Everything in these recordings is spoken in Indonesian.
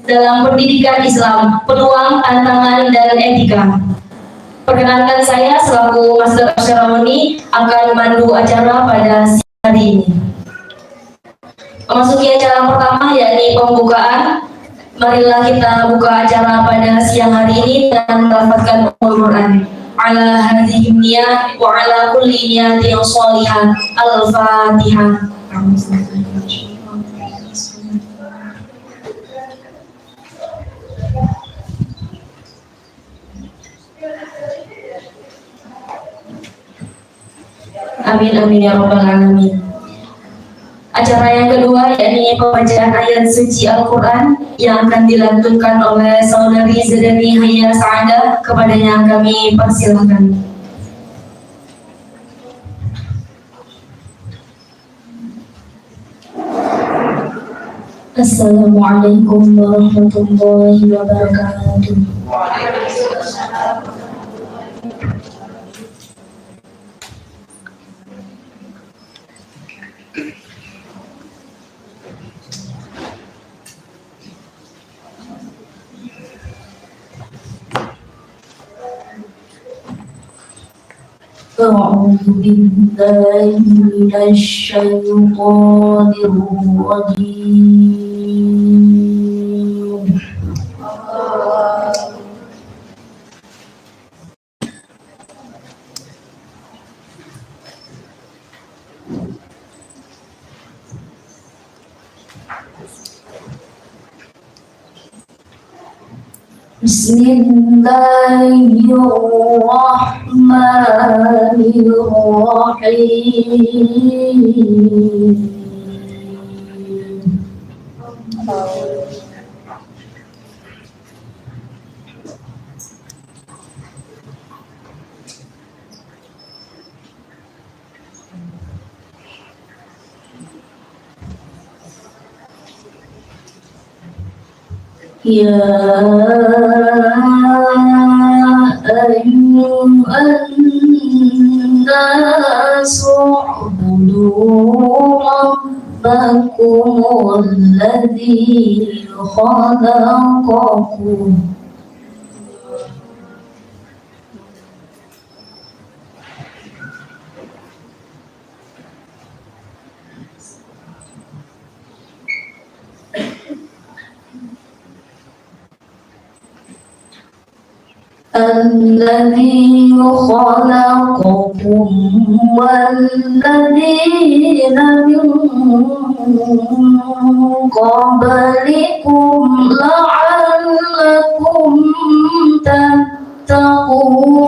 dalam pendidikan Islam, peluang, tantangan, dan etika. Perkenankan saya selaku Master of Ceremony akan memandu acara pada siang hari ini. Memasuki acara pertama yakni pembukaan. Marilah kita buka acara pada siang hari ini dengan melafazkan Al-Quran. Ala hadhihi niyat wa ala kulli niyatin shalihah. Al-Fatihah. Amin amin ya rabbal alamin. Acara yang kedua yakni pembacaan ayat suci Al-Quran yang akan dilantunkan oleh saudari Zadani Haya Saada. Kepadanya kami persilahkan. Assalamualaikum warahmatullahi wabarakatuh. أعوذ بالله من الشيطان الرجيم. Bismillahirrahmanirrahim. Ya ayyuhan nasu u'budu rabbakum alladzi khalaqakum الذي خلقكم والذين من قبلكم لعلكم تتقون.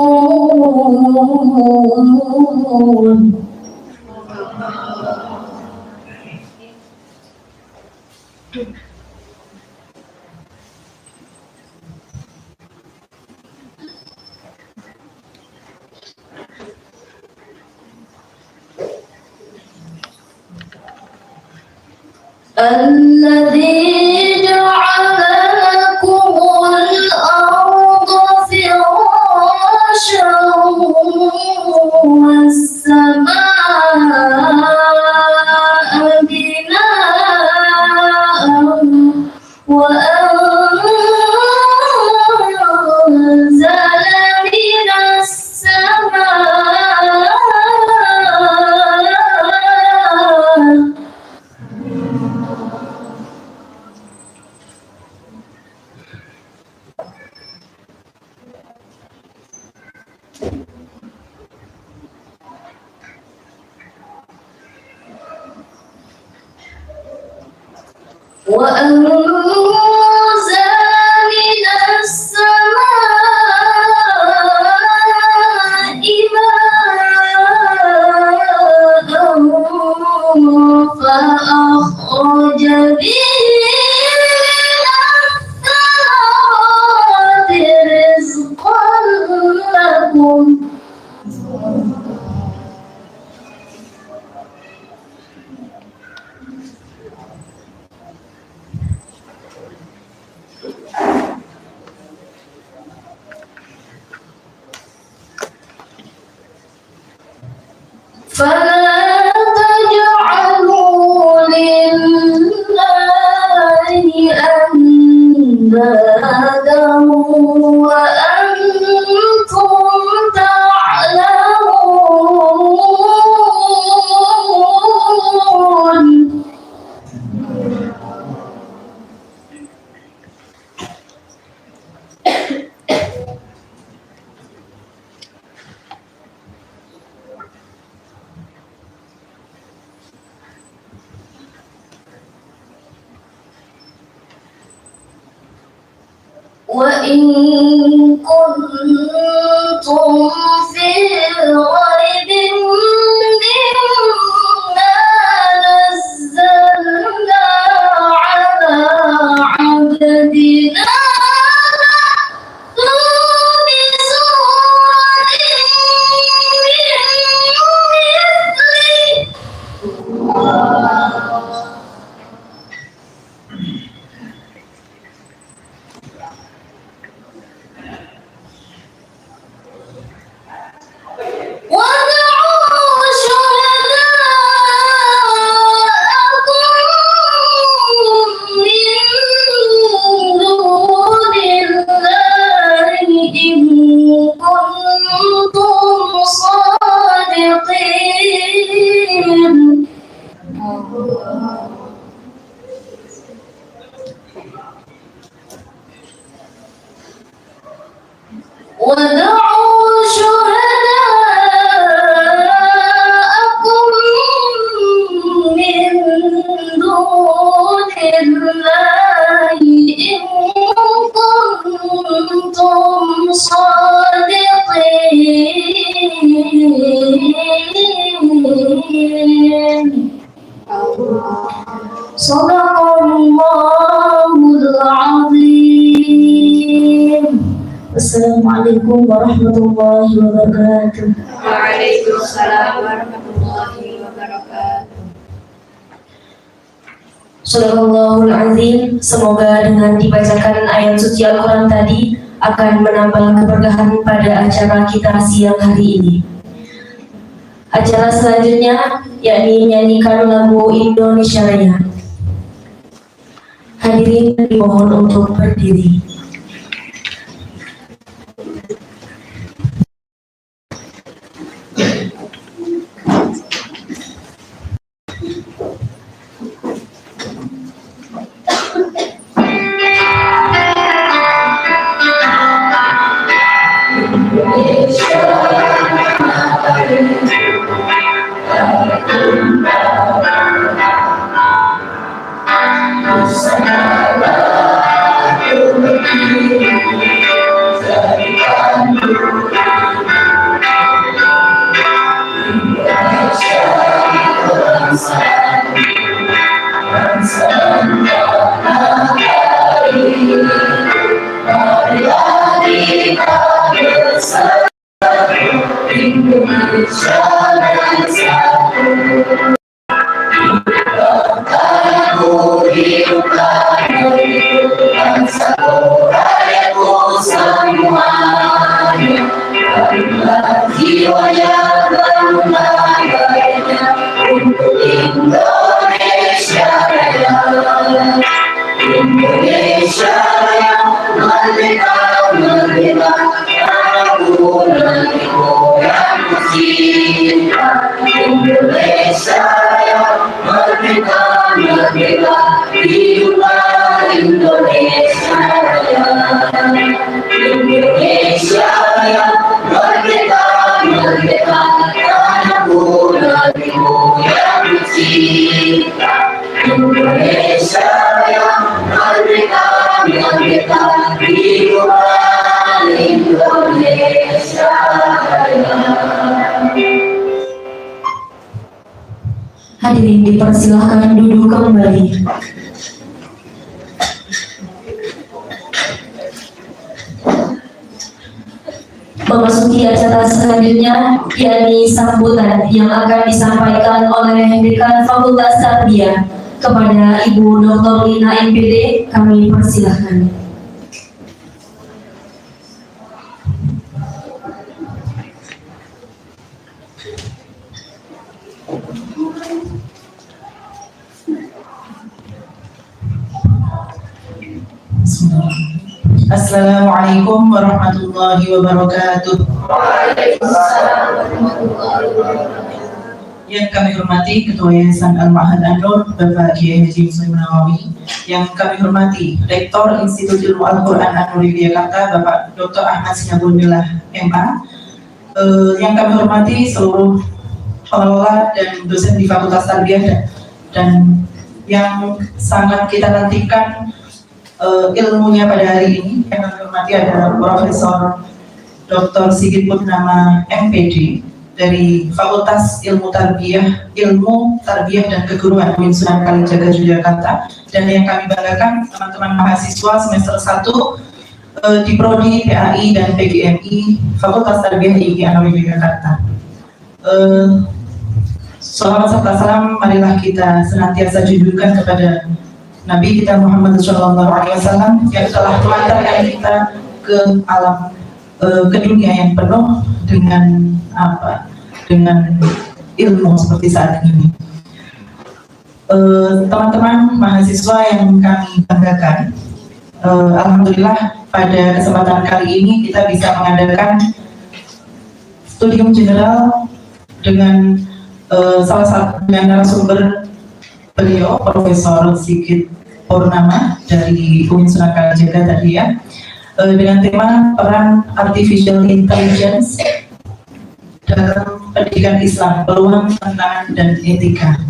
الذي جعل لكم الأرض فراشا والسماء بناء وأنزل من السماء من السماء ماء فأخرج به من الثمرات رزقا لكم بادروا وأنتم تعلمون وإن كنتم في ريب مما نزلنا على عبدنا فأتوا بسورة من مثله وادعوا شهداءكم من دون الله إن كنتم صادقين وادعوا شهداءكم من دون الله إن كنتم صادقين صدق الله العظيم. Assalamualaikum warahmatullahi wabarakatuh. Waalaikumsalam warahmatullahi wabarakatuh. Shadaqallahul azim. Semoga dengan dibacakan ayat suci Al-Quran tadi akan menambah keberkahan pada acara kita siang hari ini. Acara selanjutnya yakni menyanyikan lagu Indonesia Raya. Hadirin dimohon untuk berdiri. Indonesia yang merdeka, merdeka, aku lagi goyang cinta. Indonesia yang merdeka, merdeka, hiduplah Indonesia Raya. Indonesia yang merdeka, merdeka, aku lagi goyang cinta. Indonesia yang merdeka, merdeka, hiduplah Indonesia Raya. Hadirin dipersilahkan duduk kembali. Memasuki acara selanjutnya yakni sambutan yang akan disampaikan oleh Dekan Fakultas Tarbiyah kepada Ibu Dr. Lina MPD, kami persilahkan. Assalamualaikum warahmatullahi wabarakatuh. Waalaikumsalam warahmatullahi wabarakatuh. Yang kami hormati Ketua Yayasan Al-Ma'had An-Nur Bapak Kiai Haji Muslim Nawawi, yang kami hormati Rektor Institut Ilmu Al-Quran An-Nur Yogyakarta Bapak Dr. Ahmad Sinabul Milah MA, yang kami hormati seluruh pengelola dan dosen di Fakultas Tarbiyah, dan yang sangat kita nantikan ilmunya pada hari ini, yang kami hormati adalah Profesor Dr. Sigit Purnama MPD dari Fakultas Ilmu Tarbiyah dan Keguruan UIN Sunan Kalijaga Yogyakarta, dan yang kami banggakan teman-teman mahasiswa semester 1 di Prodi PAI dan PGMI Fakultas Tarbiyah IGI An-Nur Yogyakarta. Salawat serta salam marilah kita senantiasa junjungkan kepada Nabi kita Muhammad SAW yang telah mengantarkan kita ke alam ke dunia yang penuh dengan ilmu seperti saat ini. Teman-teman mahasiswa yang kami banggakan, alhamdulillah pada kesempatan kali ini kita bisa mengadakan studium general dengan salah satu narasumber beliau, Profesor Sigit Purnama dari UIN Sunan Kalijaga tadi ya, dengan tema peran artificial intelligence dalam pendidikan Islam, peluang, tantangan, dan etika.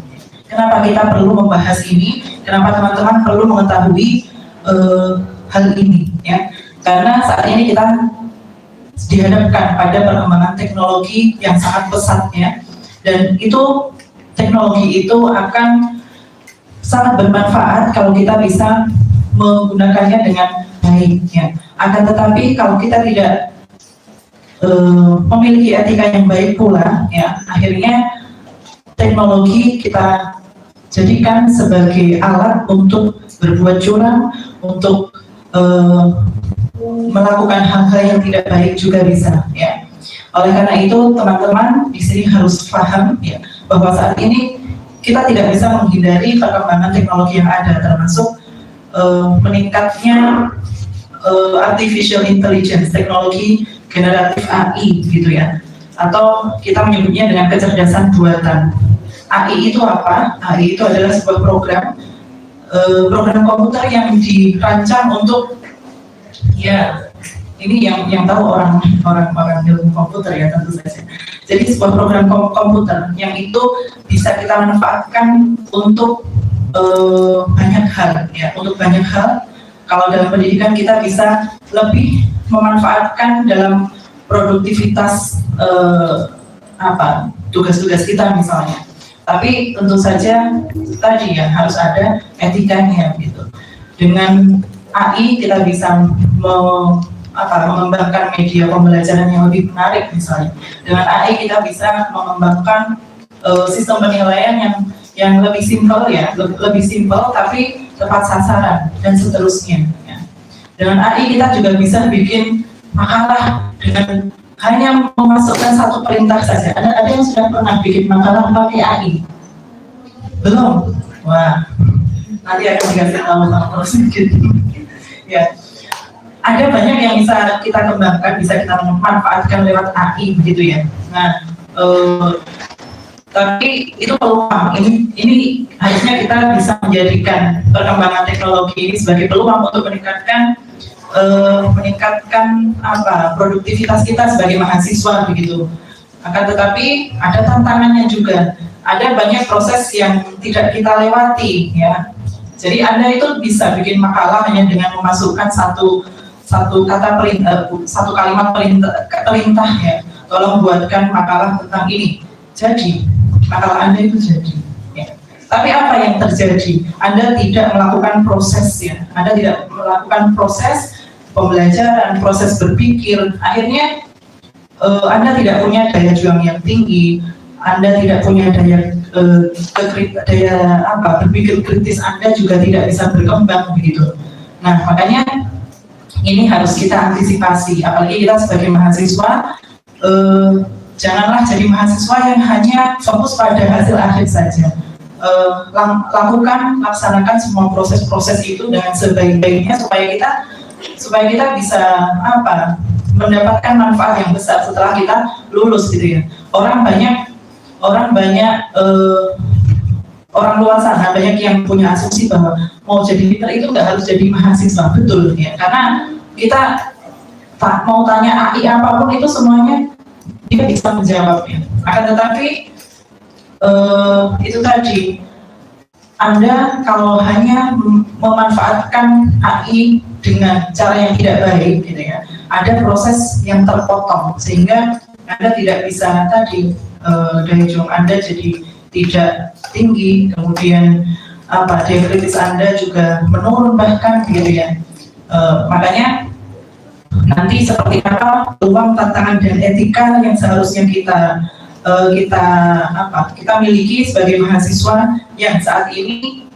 Kenapa kita perlu membahas ini? Kenapa teman-teman perlu mengetahui hal ini? Ya, karena saat ini kita dihadapkan pada perkembangan teknologi yang sangat pesat ya, dan itu teknologi itu akan sangat bermanfaat kalau kita bisa menggunakannya dengan baik ya. Akan tetapi kalau kita tidak memiliki etika yang baik pula ya, akhirnya teknologi kita jadikan sebagai alat untuk berbuat curang, untuk melakukan hal-hal yang tidak baik juga bisa ya. Oleh karena itu teman-teman di sini harus paham ya, bahwa saat ini kita tidak bisa menghindari perkembangan teknologi yang ada, termasuk meningkatnya artificial intelligence, teknologi generatif AI gitu ya, atau kita menyebutnya dengan kecerdasan buatan. AI itu apa? AI itu adalah sebuah program komputer yang dirancang untuk ya, ini yang tahu orang ilmu komputer ya tentu saja. Jadi sebuah program komputer yang itu bisa kita manfaatkan untuk banyak hal ya, untuk banyak hal. Kalau dalam pendidikan kita bisa lebih memanfaatkan dalam produktivitas tugas-tugas kita misalnya. Tapi tentu saja tadi ya harus ada etikanya gitu. Dengan AI kita bisa mengembangkan media pembelajaran yang lebih menarik misalnya. Dengan AI kita bisa mengembangkan sistem penilaian yang lebih simpel ya, lebih simpel tapi tepat sasaran dan seterusnya. Ya. Dengan AI kita juga bisa bikin makalah dengan hanya memasukkan satu perintah saja. Ada yang sudah pernah bikin makalah pakai AI? Belum? Wah, nanti akan dikasih tahu sama sedikit. Ya, ada banyak yang bisa kita kembangkan, bisa kita manfaatkan lewat AI begitu ya. Nah, tapi itu peluang. Ini harusnya kita bisa menjadikan perkembangan teknologi ini sebagai peluang untuk meningkatkan produktivitas kita sebagai mahasiswa begitu. Akan tetapi ada tantangannya juga. Ada banyak proses yang tidak kita lewati ya. Jadi Anda itu bisa bikin makalah hanya dengan memasukkan satu kalimat perintah ya. Tolong buatkan makalah tentang ini. Jadi makalah Anda itu jadi. Ya. Tapi apa yang terjadi? Anda tidak melakukan proses ya. Anda tidak melakukan proses pembelajaran, proses berpikir. Akhirnya Anda tidak punya daya juang yang tinggi. Anda tidak punya daya berpikir kritis, Anda juga tidak bisa berkembang begitu. Nah, makanya ini harus kita antisipasi, apalagi kita sebagai mahasiswa, janganlah jadi mahasiswa yang hanya fokus pada hasil akhir saja. laksanakan semua proses-proses itu dengan sebaik-baiknya supaya kita bisa mendapatkan manfaat yang besar setelah kita lulus gitu ya. Orang luar sana banyak yang punya asumsi bahwa mau jadi leader itu nggak harus jadi mahasiswa, betul ya, karena kita mau tanya AI apapun itu semuanya dia bisa menjawabnya. Akan tetapi itu tadi, Anda kalau hanya memanfaatkan AI dengan cara yang tidak baik gitu ya, ada proses yang terpotong sehingga Anda tidak bisa tadi daya juang Anda jadi tidak tinggi, kemudian daya kritis Anda juga menurun bahkan gitu ya. Makanya nanti seperti apa peluang, tantangan dan etika yang seharusnya kita miliki sebagai mahasiswa yang saat ini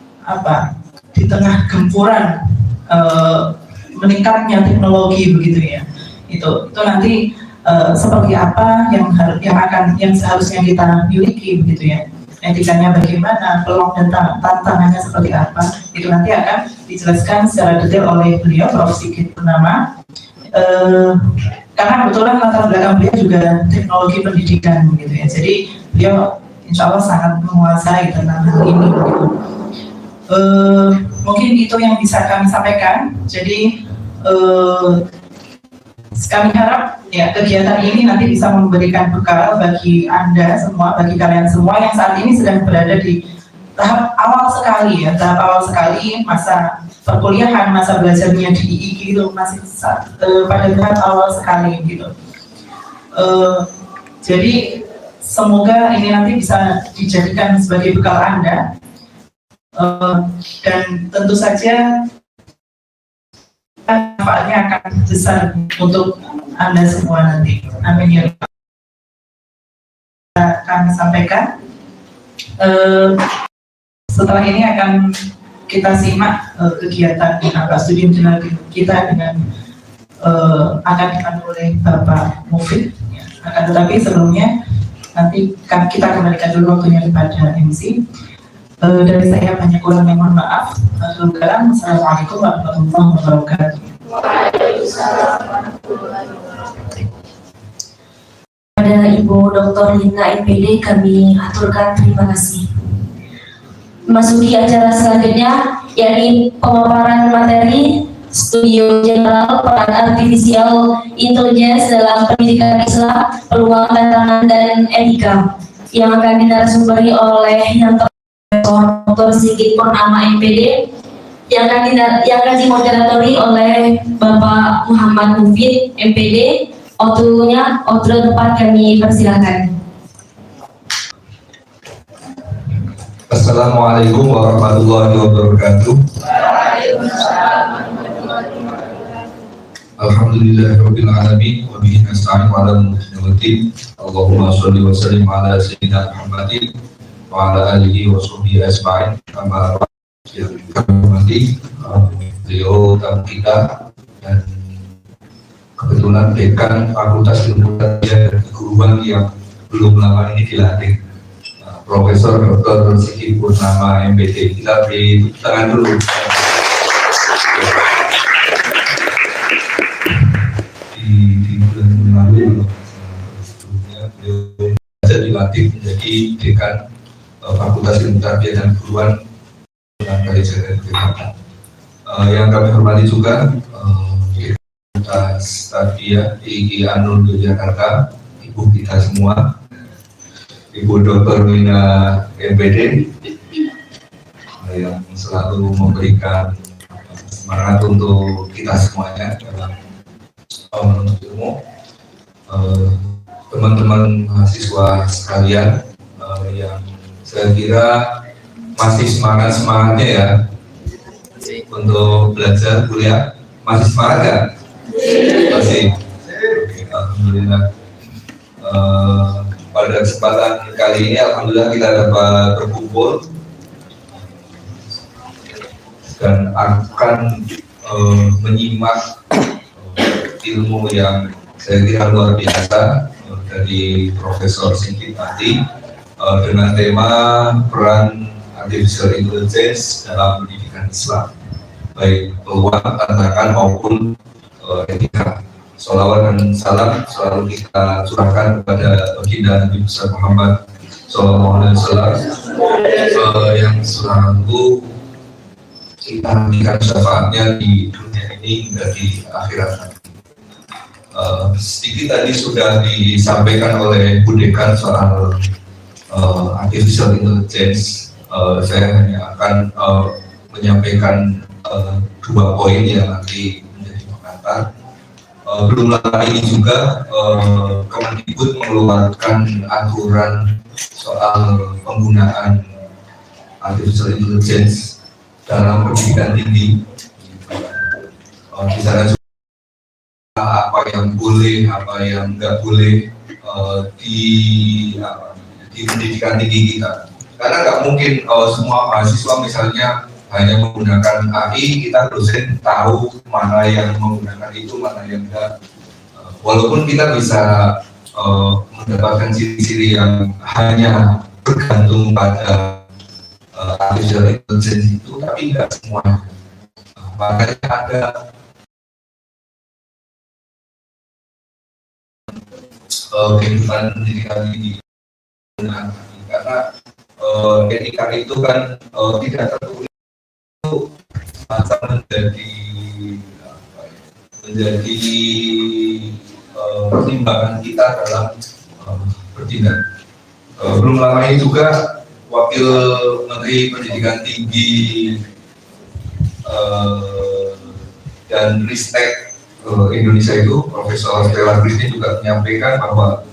di tengah gempuran meningkatnya teknologi begitu ya. Itu nanti seperti apa yang seharusnya kita miliki begitu ya. Etikanya bagaimana, peluang dan tantangannya seperti apa, itu nanti akan dijelaskan secara detail oleh beliau, Prof. Sigit Purnama. Karena kebetulan latar belakang beliau juga teknologi pendidikan gitu ya, jadi beliau insya Allah sangat menguasai tentang hal ini gitu. Mungkin itu yang bisa kami sampaikan. Jadi kami harap ya kegiatan ini nanti bisa memberikan bekal bagi Anda semua, bagi kalian semua yang saat ini sedang berada di tahap awal sekali masa perkuliahan, masa belajarnya di IIG itu masih pada tahap awal sekali gitu. Jadi semoga ini nanti bisa dijadikan sebagai bekal Anda, dan tentu saja manfaatnya akan besar untuk Anda semua nanti. Amin ya. Kami sampaikan. Setelah ini akan kita simak kegiatan studium jurnal kita dengan akan dipandu oleh Bapak Mufid. Ya. Akan tetapi sebelumnya nanti kita kembalikan dulu waktunya kepada MC. Dari saya banyak kurang yang mohon maaf. Assalamualaikum warahmatullahi wabarakatuh. Pada Ibu Dr. Lina MPD kami aturkan terima kasih. Memasuki acara selanjutnya yakni pemaparan materi Studium General Peran Artificial Intelligence dalam Pendidikan Islam, Peluang, Tantangan, dan Etika yang akan dinarasumberkan oleh yang Dr. Sigit Purnama MPD, yang akan dimoderatori oleh Bapak Muhammad Mufid MPD. Waktu tepat kami persilakan. Assalamualaikum warahmatullahi wabarakatuh. Alhamdulillahirabbil alamin wa bihi nasta'in 'ala al-mursalin. Allahumma shalli wa sallim 'ala sayyidina Muhammadin wa 'ala alihi wa sahbihi ajma'in. Amma yang kami hormati beliau tamu kita dan kebetulan dekan Fakultas Ilmu Tarbiyah dan Keguruan yang belum lama ini dilantik, Profesor Dr. Sigit Purnama MPD. Kita beri tepuk tangan dulu. Di bulan lalu sebelumnya beliau dilantik menjadi dekan Fakultas Ilmu Tarbiyah dan Keguruan dari Jakarta. Yang kami hormati juga Fakultas Tarbiyah IIG Anur Yogyakarta, ibu kita semua, Ibu Dr. Lina MPD, yang selalu memberikan semangat untuk kita semuanya dalam menuntut ilmu. Teman-teman mahasiswa sekalian yang saya kira masih semangat-semangatnya ya untuk belajar kuliah, masih semangat kan? Masih. Alhamdulillah. Pada kesempatan kali ini alhamdulillah kita dapat berkumpul dan akan menyimak ilmu yang saya kira luar biasa dari Profesor Sigit tadi dengan tema peran artificial intelligence dalam pendidikan Islam, baik peluang, tantangan maupun etika. Sholawat dan salam selalu kita curahkan kepada baginda Nabi besar Muhammad SAW yang selalu kita nantikan syafaatnya di dunia ini hingga di akhirat. Sedikit tadi sudah disampaikan oleh Bu Dekan soal artificial intelligence. Saya hanya akan menyampaikan 2 poin yang nanti menjadi pengantar. Belum lama ini juga Kemendikbud mengeluarkan aturan soal penggunaan artificial intelligence dalam pendidikan tinggi. Di sana juga apa yang boleh, apa yang nggak boleh di pendidikan tinggi kita. Karena nggak mungkin semua mahasiswa misalnya hanya menggunakan AI, kita dosen tahu mana yang menggunakan itu, mana yang enggak. Walaupun kita bisa mendapatkan ciri-ciri yang hanya bergantung pada artificial intelligence itu, tapi enggak semuanya. Makanya ada kehidupan pendidikan ini, karena etika itu kan tidak tertulis, itu menjadi pertimbangan kita dalam bertindak. Belum lama ini juga Wakil Menteri Pendidikan Tinggi dan Ristek Indonesia itu, Profesor Stella Christine juga menyampaikan bahwa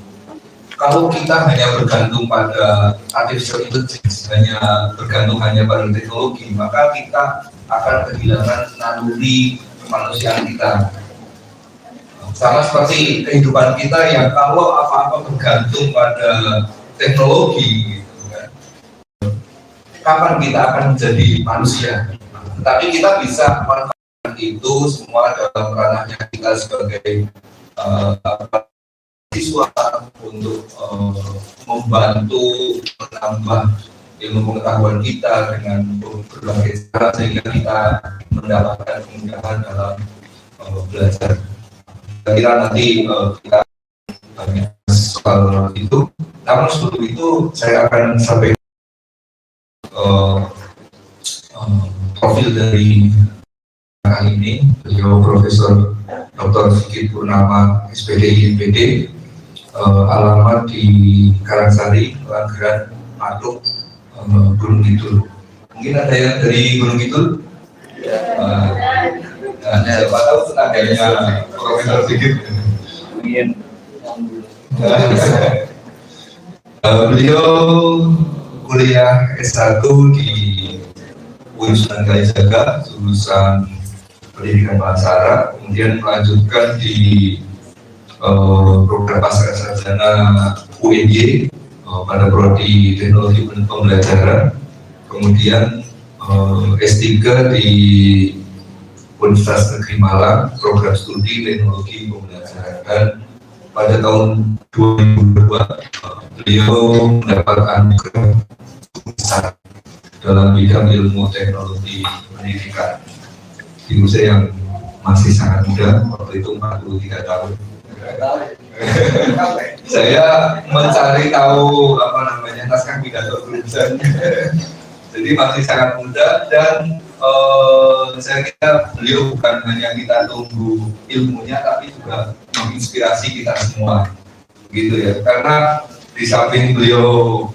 kalau kita hanya bergantung pada artificial intelligence, hanya bergantung pada teknologi, maka kita akan kehilangan naluri kemanusiaan kita. Sama seperti kehidupan kita yang kalau apa-apa bergantung pada teknologi, gitu kan, kapan kita akan menjadi manusia? Tapi kita bisa manfaatkan itu semua dalam ranahnya kita sebagai siswa untuk membantu menambah ilmu pengetahuan kita dengan berbagai cara sehingga kita mendapatkan kemudahan dalam belajar. Saya kira nanti kita banyak soal itu. Namun sebelum itu saya akan sampaikan profil dari kali ini. Beliau Profesor Dr. Fikri Purnama, SPDI IPD, alamat di Karangsari, Langgeran, Matuk, Gunung Kidul. Mungkin ada yang dari Gunung Kidul? Siapa tahu tenaganya Profesor Fikri. Beliau kuliah S1 di UIN Sunan Kalijaga, jurusan Pendidikan Bahasa Arab, kemudian melanjutkan di program pasca sarjana UNY pada prodi Teknologi Pembelajaran, kemudian S3 di Universitas Negeri Malang, program studi Teknologi Pembelajaran, dan pada tahun 2002 beliau mendapat anugerah besar dalam bidang ilmu teknologi pendidikan. Di usia yang masih sangat muda, waktu itu 43 tahun. Saya mencari tahu naskah pidato kelulusan. Jadi masih sangat muda, dan saya kira beliau bukan hanya kita tunggu ilmunya, tapi juga menginspirasi kita semua, gitu ya. Karena di samping beliau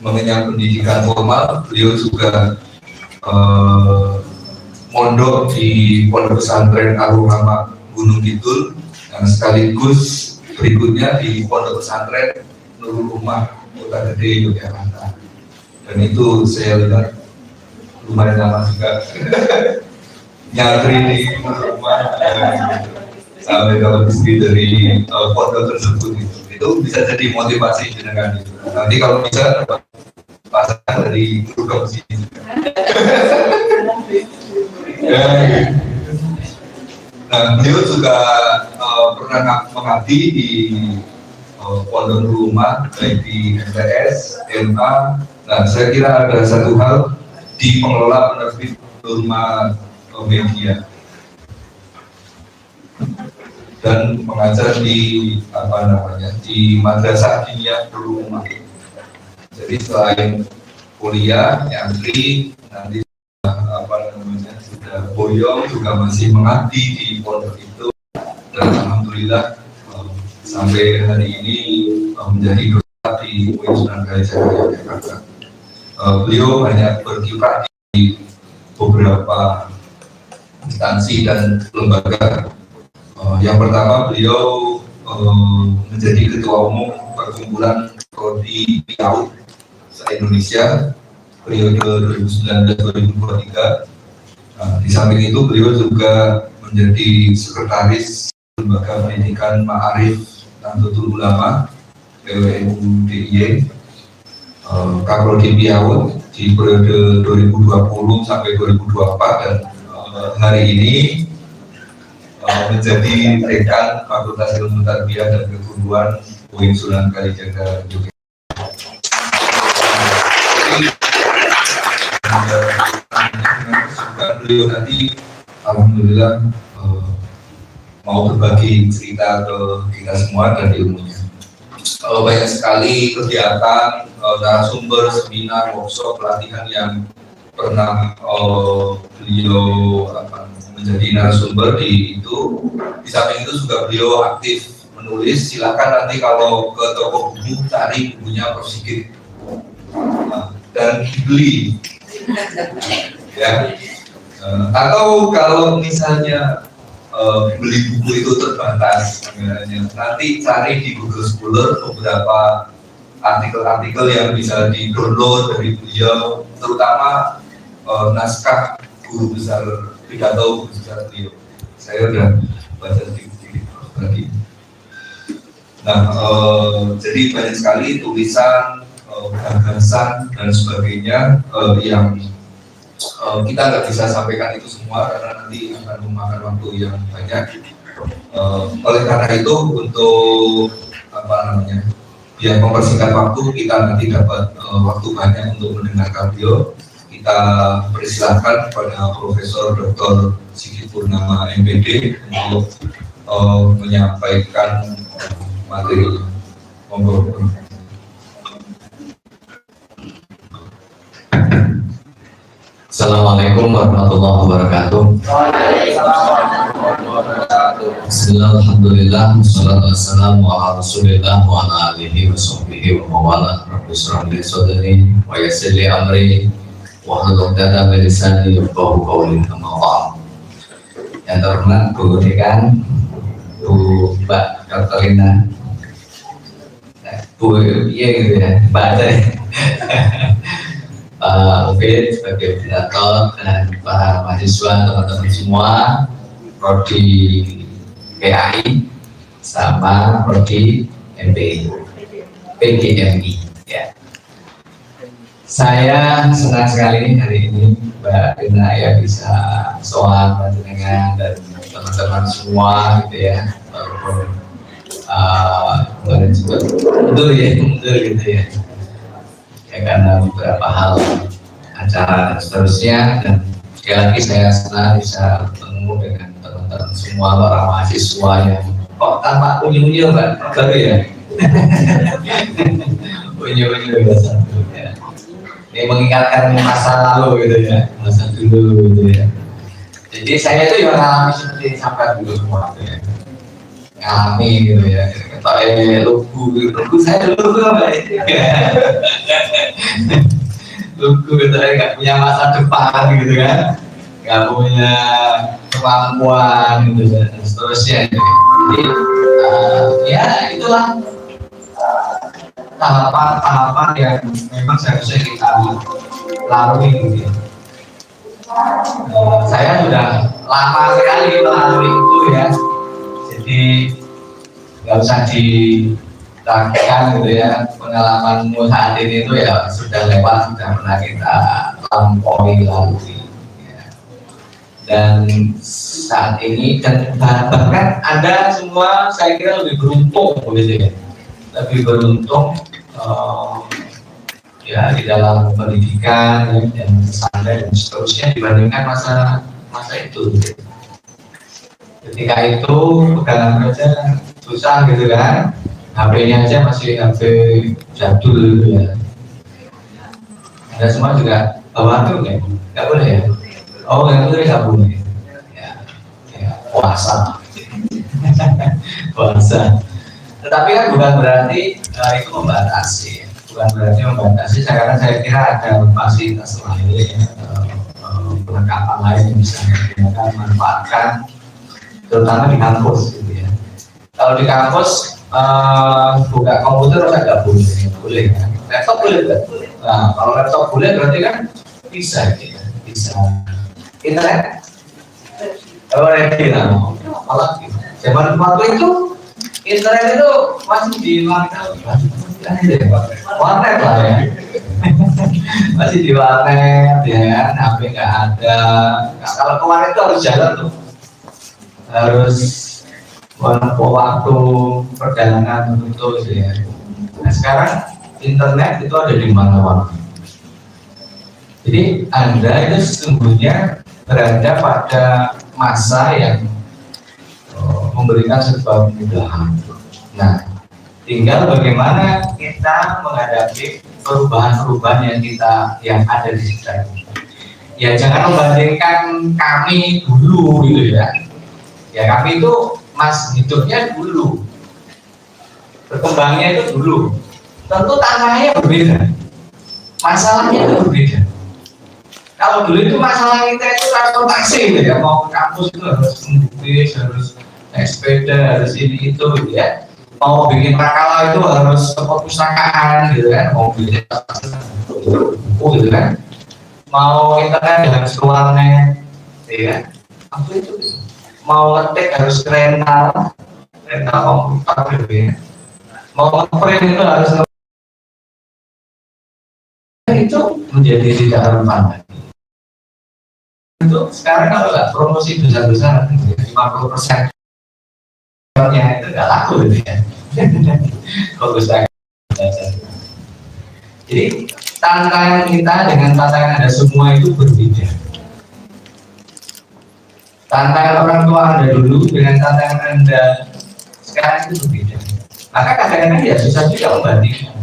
mengenyam pendidikan formal, beliau juga mondok di Pondok Pesantren Al-Rahmah Gunung Kidul, dan sekaligus berikutnya di Pondok Pesantren Nurul Ummah Kota Gede, Yogyakarta. Dan itu saya lihat lumayan lama juga nyantri di Nurul Ummah sampai dapat istri dari pondok tersebut. Itu bisa jadi motivasi jenengan itu. Nanti kalau bisa dapat pasangan dari program sini. Nah, beliau juga pernah mengabdi di pondok rumah baik di MTS, MA. Nah, saya kira ada satu hal di pengelola penerbit rumah media dan mengajar di di madrasah diniyah rumah. Jadi selain kuliah, nyantri, nanti sudah boyong juga masih mengabdi di pondok itu, dan alhamdulillah sampai hari ini menjadi dosen di UIN Sunan Kalijaga Yogyakarta. Beliau banyak berkiprah di beberapa instansi dan lembaga. Yang pertama, beliau menjadi ketua umum perkumpulan Prodi PIAUD se-Indonesia periode 2019-2023. Di samping itu, beliau juga menjadi sekretaris Lembaga Pendidikan Ma'arif Nahdlatul Ulama PWNU DIY, Kaprodi PIAUD di periode 2020 sampai 2024, dan hari ini menjadi dekan Fakultas Ilmu Tarbiyah dan Keguruan UIN Sunan Kalijaga Yogyakarta. Beliau nanti alhamdulillah mau berbagi cerita ke kita semua dan ilmunya. Banyak sekali kegiatan, narasumber, seminar, workshop, pelatihan yang pernah beliau menjadi narasumber di itu. Di samping itu juga beliau aktif menulis. Silakan nanti kalau ke toko buku cari bukunya Prof. Sigit dan dibeli, ya. Atau kalau misalnya beli buku itu terbatas, nanti cari di Google Scholar beberapa artikel-artikel yang bisa di-download dari beliau, terutama naskah guru besar pidato guru besar beliau. Saya udah baca sedikit lagi. Nah, jadi banyak sekali tulisan, gagasan dan sebagainya yang kita nggak bisa sampaikan itu semua karena nanti akan memakan waktu yang banyak. Oleh karena itu, untuk biar mempersingkat waktu, kita nanti dapat waktu banyak untuk mendengarkan beliau. Kita persilahkan kepada Profesor Dr. Sigit Purnama MPD untuk menyampaikan materi. Monggo. Assalamualaikum warahmatullahi wabarakatuh. Bismillah, alhamdulillah, wassalatu wassalamu ala rasulillah wa ala alihi wa sahbihi wa mawala. Rabbi shrah li sadri wa yassir li amri wa hlul 'uqdatam min lisani yafqahu qawli. Amma ba'd. Yang terhormat Bu Dekan, Bu Mbak Katarina, Bu iya gitu ya, Mbak aja ya. Pak Ufid sebagai moderator dan para mahasiswa, teman-teman semua Prodi PAI sama Prodi PGMI ya. Saya senang sekali hari ini Mbak Rina ya bisa soal panjenengan dan teman-teman semua gitu ya, walaupun juga mundur gitu ya. Ya, karena beberapa hal acara dan seterusnya, dan sekali lagi saya senang bisa bertemu dengan teman-teman semua para mahasiswa yang kok tanpa unyu-unyu Mbak, baru ya unyu-unyu ya satu ya. Ini mengingatkan masa lalu gitu ya, masa dulu gitu ya. Jadi saya itu yang mengalami seperti sampai dulu semua gitu ya, ngalami gitu ya. Lugu saya dulu Mbak lugu gitu ya, nggak punya masa depan gitu kan, nggak punya kemampuan gitu dan seterusnya. Jadi ya itulah tahapan-tahapan yang memang seharusnya kita lalui gitu ya. Saya sudah lama sekali melalui itu ya, jadi nggak usah diragukan gitu ya, pengalamanmu saat ini itu ya sudah lewat, sudah pernah kita lampaui lalui ya. Dan saat ini dan bahkan Anda semua saya kira lebih beruntung gitu ya, lebih beruntung ya di dalam pendidikan ya, dan pesantren dan seterusnya dibandingkan masa itu. Ketika itu pegangan aja susah gitu kan, HP-nya aja masih HP jadul gitu ya. Anda semua juga bawa HP ya? Nggak boleh ya? Oh nggak boleh, nggak boleh. Ya, puasa. Puasa. Tetapi kan bukan berarti itu membatasi. Bukan berarti membatasi. Karena saya kira ada fasilitas lain, perlengkapan lain yang bisa digunakan, manfaatkan, terutama di kampus gitu ya. Kalau di kampus buka komputer nggak boleh kan? Laptop boleh nggak? Nah, kalau laptop boleh berarti kan bisa gitu ya, bisa. Internet? Ready lah. Apalagi zaman waktu itu internet itu masih di warnet lah ya. Masih di warnet ya, HP nggak ada. Nah, kalau ke warnet itu harus jalan tuh, harus menempuh waktu perjalanan tertentu ya. Nah sekarang internet itu ada di mana-mana. Jadi Anda itu sesungguhnya berada pada masa yang memberikan sebuah kemudahan. Nah, tinggal bagaimana kita menghadapi perubahan-perubahan yang ada di sekitar kita. Ya jangan membandingkan kami dulu gitu ya. Ya kami itu hidupnya dulu, berkembangnya itu dulu. Tentu tanahnya berbeda, masalahnya itu berbeda. Kalau dulu itu masalah kita itu transportasi gitu ya, mau ke kampus itu harus bis, harus naik sepeda, harus ini itu gitu ya. Mau bikin prakala itu harus ke perpustakaan gitu kan, mau bikin buku gitu kan. Mau internet harus ke warnet, ya. Apa itu? Mau ngetik harus rental komputer gitu ya. Mau ngeprint itu harus itu menjadi tidak relevan. Itu sekarang kalau nggak promosi besar-besaran 50% nya itu nggak laku gitu ya. Fokus aja. Jadi tantangan kita dengan tantangan Anda semua itu berbeda. Tantangan orang tua Anda dulu dengan tantangan Anda sekarang itu berbeda. Maka kadang-kadang ya susah juga membandingkan.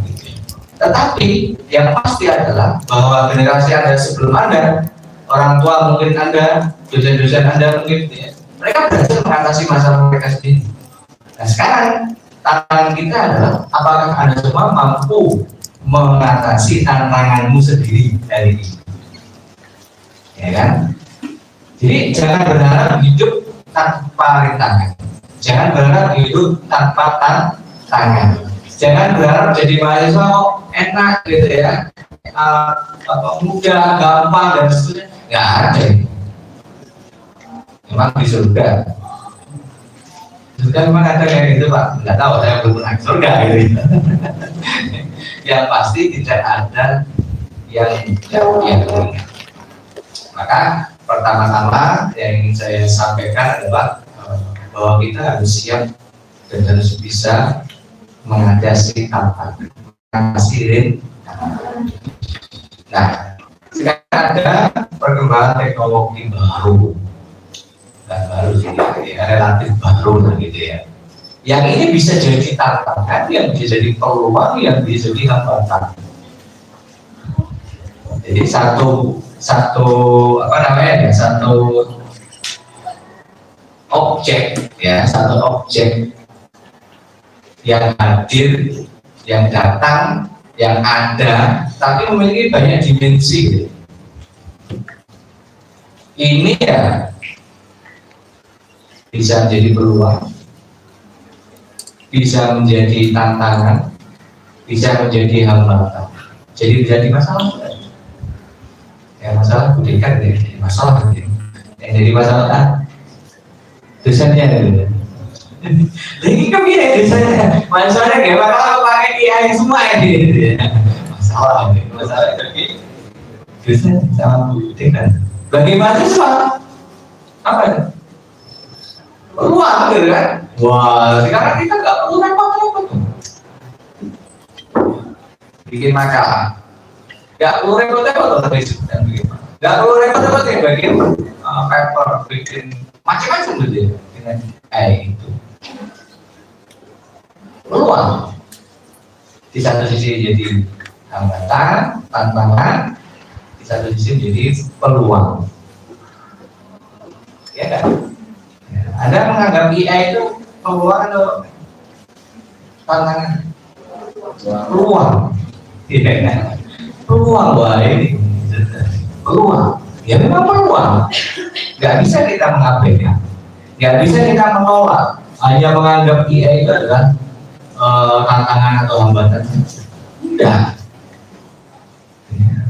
Tetapi yang pasti adalah bahwa generasi Anda sebelum Anda, orang tua mungkin Anda, dosen-dosen Anda mungkin ya, mereka berhasil mengatasi masalah mereka sendiri. Nah sekarang tantangan kita adalah apakah Anda semua mampu mengatasi tantanganmu sendiri dari ini, ya kan? Jadi jangan berharap hidup tanpa rintangan, jangan berharap hidup tanpa tantangan. Jangan berharap jadi mahasiswa enak gitu ya, mudah, gampang dan seterusnya. Nggak ada. Memang di surga. Surga memang ada kayak gitu Pak. Nggak tahu, saya belum pernah ke surga gitu. Yang pasti tidak ada yang maka pertama-tama yang ingin saya sampaikan adalah bahwa kita harus siap dan harus bisa mengatasi tantangan, mengatasi. Nah, sekarang ada perkembangan teknologi baru, dan baru sih, ya, relatif baru gitu ya. Yang ini bisa jadi tantangan, yang bisa jadi peluang, yang bisa jadi hambatan. Jadi satu objek ya, satu objek yang hadir, yang datang, yang ada, tapi memiliki banyak dimensi. Ini ya bisa menjadi peluang, bisa menjadi tantangan, bisa menjadi hambatan, jadi menjadi masalah. Ya masalah budikan ya, masalah yang jadi masalah dosennya gitu. Ini kan dia dosennya, masalahnya gak bakal pakai kiai semua ini. Masalah ini dosen sama budikan. Bagi mahasiswa apa itu? Peluang gitu kan? Wah sekarang kita nggak perlu repot-repot. bikin makalah. Gak perlu repot-repot untuk dan bikin. Gak perlu repot-repot ya bikin paper, bikin macam-macam gitu ya dengan AI itu. Peluang di satu sisi jadi hambatan, tantangan, di satu sisi jadi peluang. Ya kan? Anda menganggap AI itu peluang atau tantangan? Peluang. Iya kan? Peluang, wah ini peluang. Ya memang peluang. Gak bisa kita mengabaikan. Gak bisa kita menolak. Hanya menganggap AI itu adalah tantangan atau hambatan. Tidak.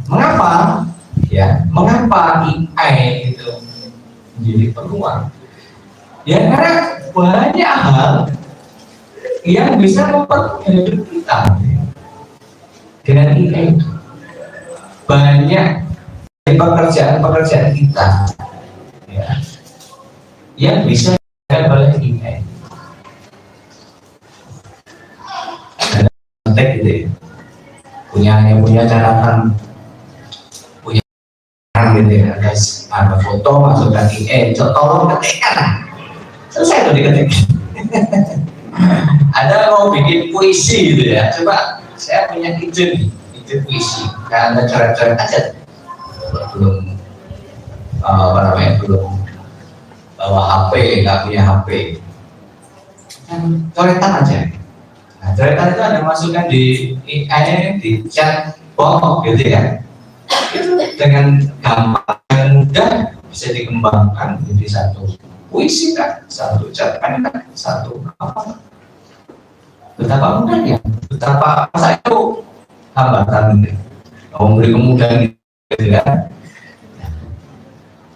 Mengapa? Ya, mengapa AI itu menjadi peluang? Ya karena banyak hal yang bisa mempermudah hidup kita dengan AI itu. Banyak pekerjaan-pekerjaan kita ya, yang bisa dilakukan oleh AI. Kontek gitu ya. Punya catatan, punya gitu ya. Ada foto masukkan AI, tolong ketikkan. Selesai tuh diketik. Ada mau bikin puisi gitu ya. Coba saya punya ide nih, ide puisi. Kan Anda coret-coret aja. Belum belum bawa HP, nggak punya HP. Kan coretan aja. Nah, coretan itu ada masukkan di AI, di chat box gitu ya. Itu dengan gampang dan mudah bisa dikembangkan menjadi satu puisi kan, satu cerpen kan, satu apa? Betapa mudahnya, betapa saya itu hambatan gitu. Memberi kemudahan gitu ya.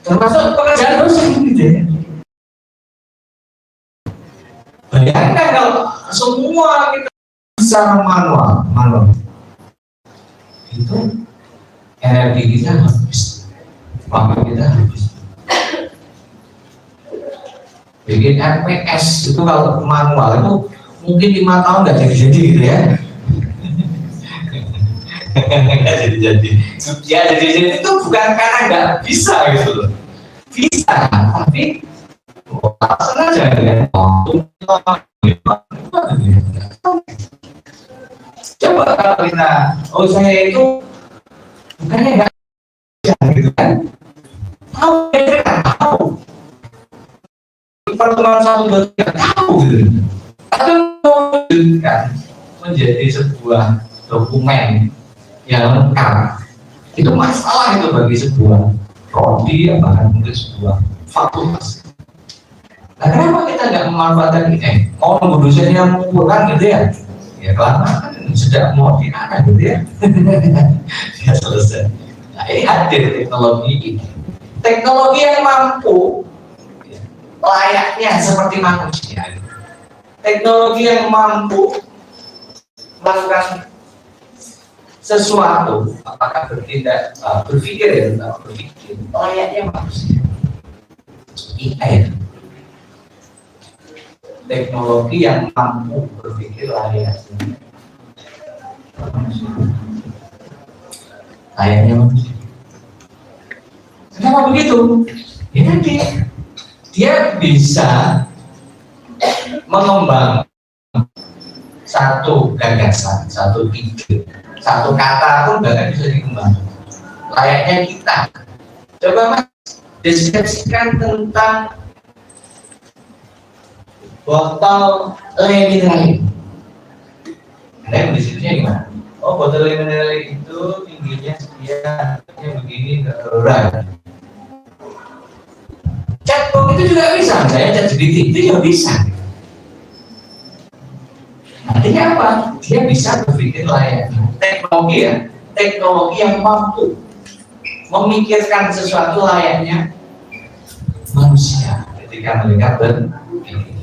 Termasuk pekerjaan dosen gitu ya. Bayangkan kalau semua kita secara manual itu energi kita habis, waktu kita habis. Bikin RPS itu kalau manual itu mungkin 5 tahun nggak jadi gitu ya. Nggak jadi. Ya jadi itu bukan karena nggak bisa gitu loh. Bisa, tapi sengaja dengan coba kalau kita, saya itu bukannya nggak bisa gitu kan? Tahu. Pertemuan 1, 2, 3 tahu gitu. Tapi mewujudkan menjadi sebuah dokumen yang lengkap itu masalah itu bagi sebuah prodi ya, bahkan mungkin sebuah fakultas. Nah, kenapa kita nggak memanfaatkan ini? Mau nunggu dosennya mengumpulkan gitu ya? Ya kelamaan sudah mau diarah gitu ya. Ya selesai. Nah ini hadir teknologi ini. Teknologi yang mampu layaknya seperti manusia. Teknologi yang mampu melakukan sesuatu, apakah bertindak, berpikir ya, berpikir layaknya manusia. AI, teknologi yang mampu berpikir layaknya manusia. Kenapa begitu? Ya nanti dia bisa mengembangkan satu gagasan, satu ide, satu kata pun bahkan bisa dikembangkan. Layaknya kita. Coba Mas deskripsikan tentang botol le-mineral. Anda deskripsinya gimana? Oh, botol le-mineral itu tingginya sekian, begini, darurat. Chatbot itu juga bisa, saya ChatGPT itu juga bisa. Artinya apa? Dia bisa berpikir layaknya teknologi ya, teknologi yang mampu memikirkan sesuatu layaknya manusia ketika mereka berpikir.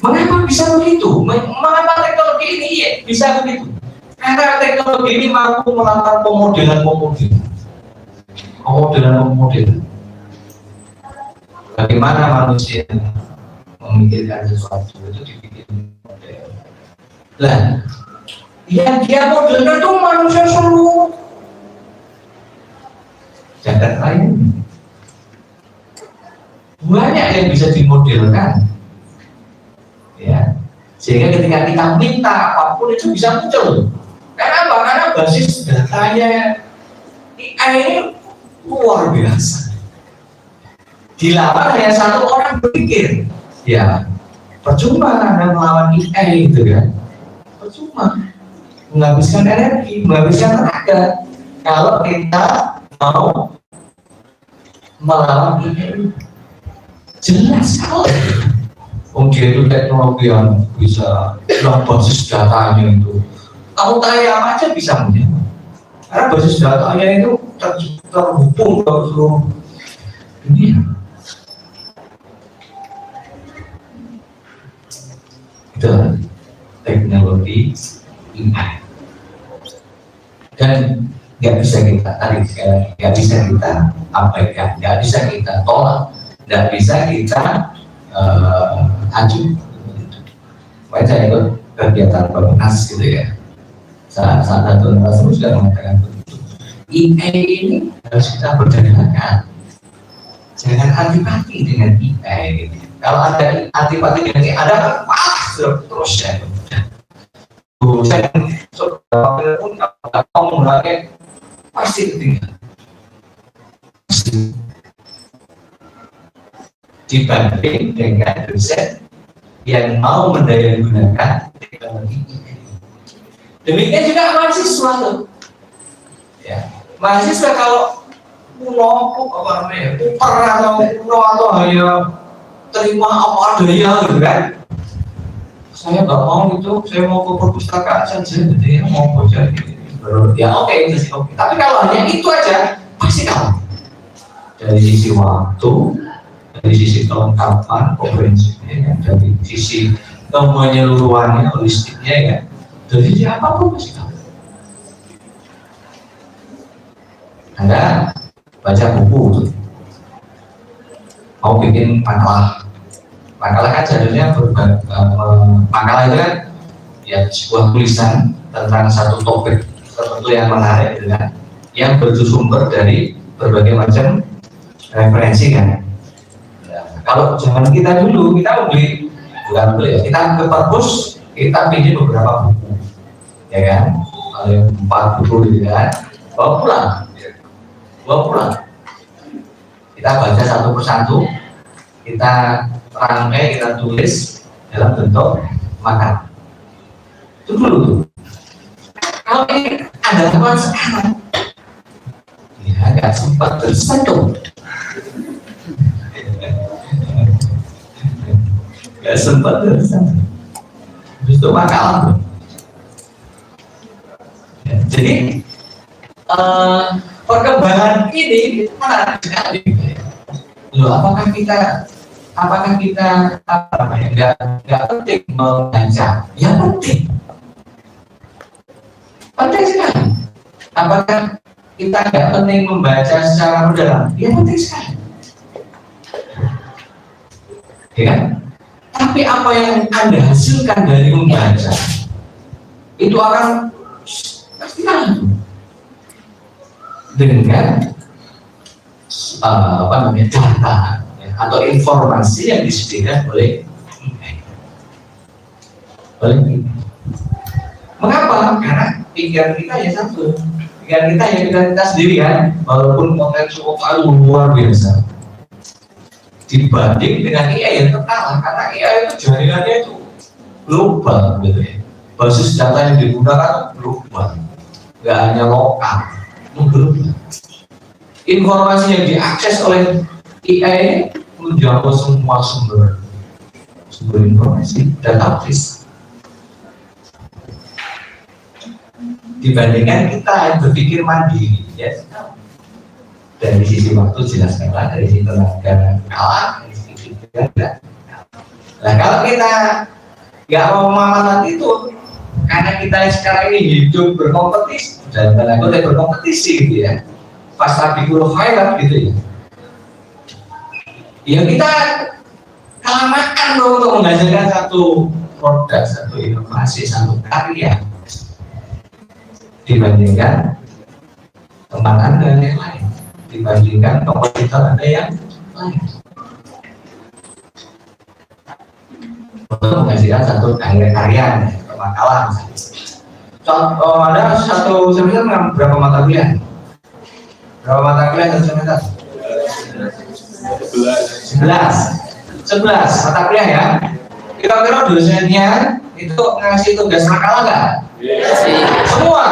Mengapa bisa begitu? Mengapa teknologi ini bisa begitu? Karena teknologi ini mampu melakukan pemodelan. Bagaimana manusia memikirkan sesuatu itu dibikin model. Nah, yang dia modelnya itu manusia seluruh jagat raya. Banyak yang bisa dimodelkan, ya, sehingga ketika kita minta apapun itu bisa muncul. Karena apa? Karena basis datanya AI ini luar biasa. Dilawan hanya satu orang berpikir, ya percuma Anda melawan AI gitu kan, percuma, menghabiskan energi, menghabiskan tenaga. Kalau kita mau melawan AI, jelas kalau dia itu teknologi yang bisa dalam basis datanya itu, kamu tanya apa aja bisa menjawab. Karena basis datanya itu terhubung ke seluruh dunia. Itu teknologi AI. Dan nggak bisa kita tarik, nggak bisa kita abaikan, nggak bisa kita tolak, nggak bisa kita acuh. Makanya saya ikut kegiatan Bapenas gitu ya. Saat satu narasumber sudah mengatakan begitu. AI ini harus kita berdayakan. Jangan antipati dengan AI. Kalau ada antipati dengan AI, ada kan terus ya. Saya pun mau menggunakan pasti ketinggalan. Dibanding dengan dosen yang mau mendayagunakan teknologi ini. Demikian juga mahasiswa tuh. Ya, mahasiswa kalau pulau apa namanya, pulau atau hanya terima apa adanya gitu kan. Saya nggak mau itu, saya mau ke perpustakaan saja, jadi mau baca gitu. Ya oke, itu sih oke. Tapi kalau hanya itu aja, pasti kalah. Dari sisi waktu, dari sisi kelengkapan, komprehensinya, ya, dari sisi menyeluruhannya, holistiknya, ya, dari sisi apapun pasti kalah. Anda baca buku tuh, mau bikin makalah kan jadinya makalah itu kan ya sebuah tulisan tentang satu topik tertentu yang menarik, gitu kan, yang bersumber dari berbagai macam referensi kan. Ya, kalau zaman kita dulu kita beli, bukan beli ya, kita ke perpus, kita pinjam beberapa buku, ya kan, ada 4 buku gitu kan, bawa pulang, kita baca satu persatu, kita rangkai, kita tulis dalam bentuk makanan. Itu dulu tuh. Kalau ini ada teman sekarang, ya nggak sempat tersentuh, nggak sempat tersentuh. Itu makalah. Ya, jadi perkembangan ini menarik sekali. Loh, apakah kita apa namanya nggak penting membaca? Ya penting sekali. Apakah kita nggak penting membaca secara mendalam? Ya penting sekali. Ya kan? Tapi apa yang Anda hasilkan dari membaca itu akan pasti kalah dengan apa namanya data atau informasi yang disediakan oleh mengapa? Karena pikiran kita ya satu, pikiran kita ya kita sendiri kan, walaupun konten cukup luar biasa dibanding dengan AI yang terkalah, karena AI itu jaringannya itu global gitu ya, basis data yang digunakan global, nggak hanya lokal, global. Informasi yang diakses oleh AI menjangkau semua sumber informasi, database. Dibandingkan kita yang berpikir mandiri, ya. Dari sisi waktu jelas kalah, dari sisi tenaga kalah, dari sisi pikiran. Nah kalau kita nggak mau memakan itu, karena kita sekarang ini hidup berkompetisi, dan kita berkompetisi gitu ya, pas rapi huruf highlight gitu ya. Ya kita kelamaan untuk menghasilkan satu produk, satu inovasi, satu karya. dibandingkan teman Anda yang lain, dibandingkan kompetitor Anda yang lain. Untuk menghasilkan satu karya makalah misalnya. Contoh, ada satu semester berapa mata kuliah? Berapa mata kuliah satu semester? 11 mata kuliah ya. Kira-kira dosennya itu ngasih tugas makalah nggak? Semua.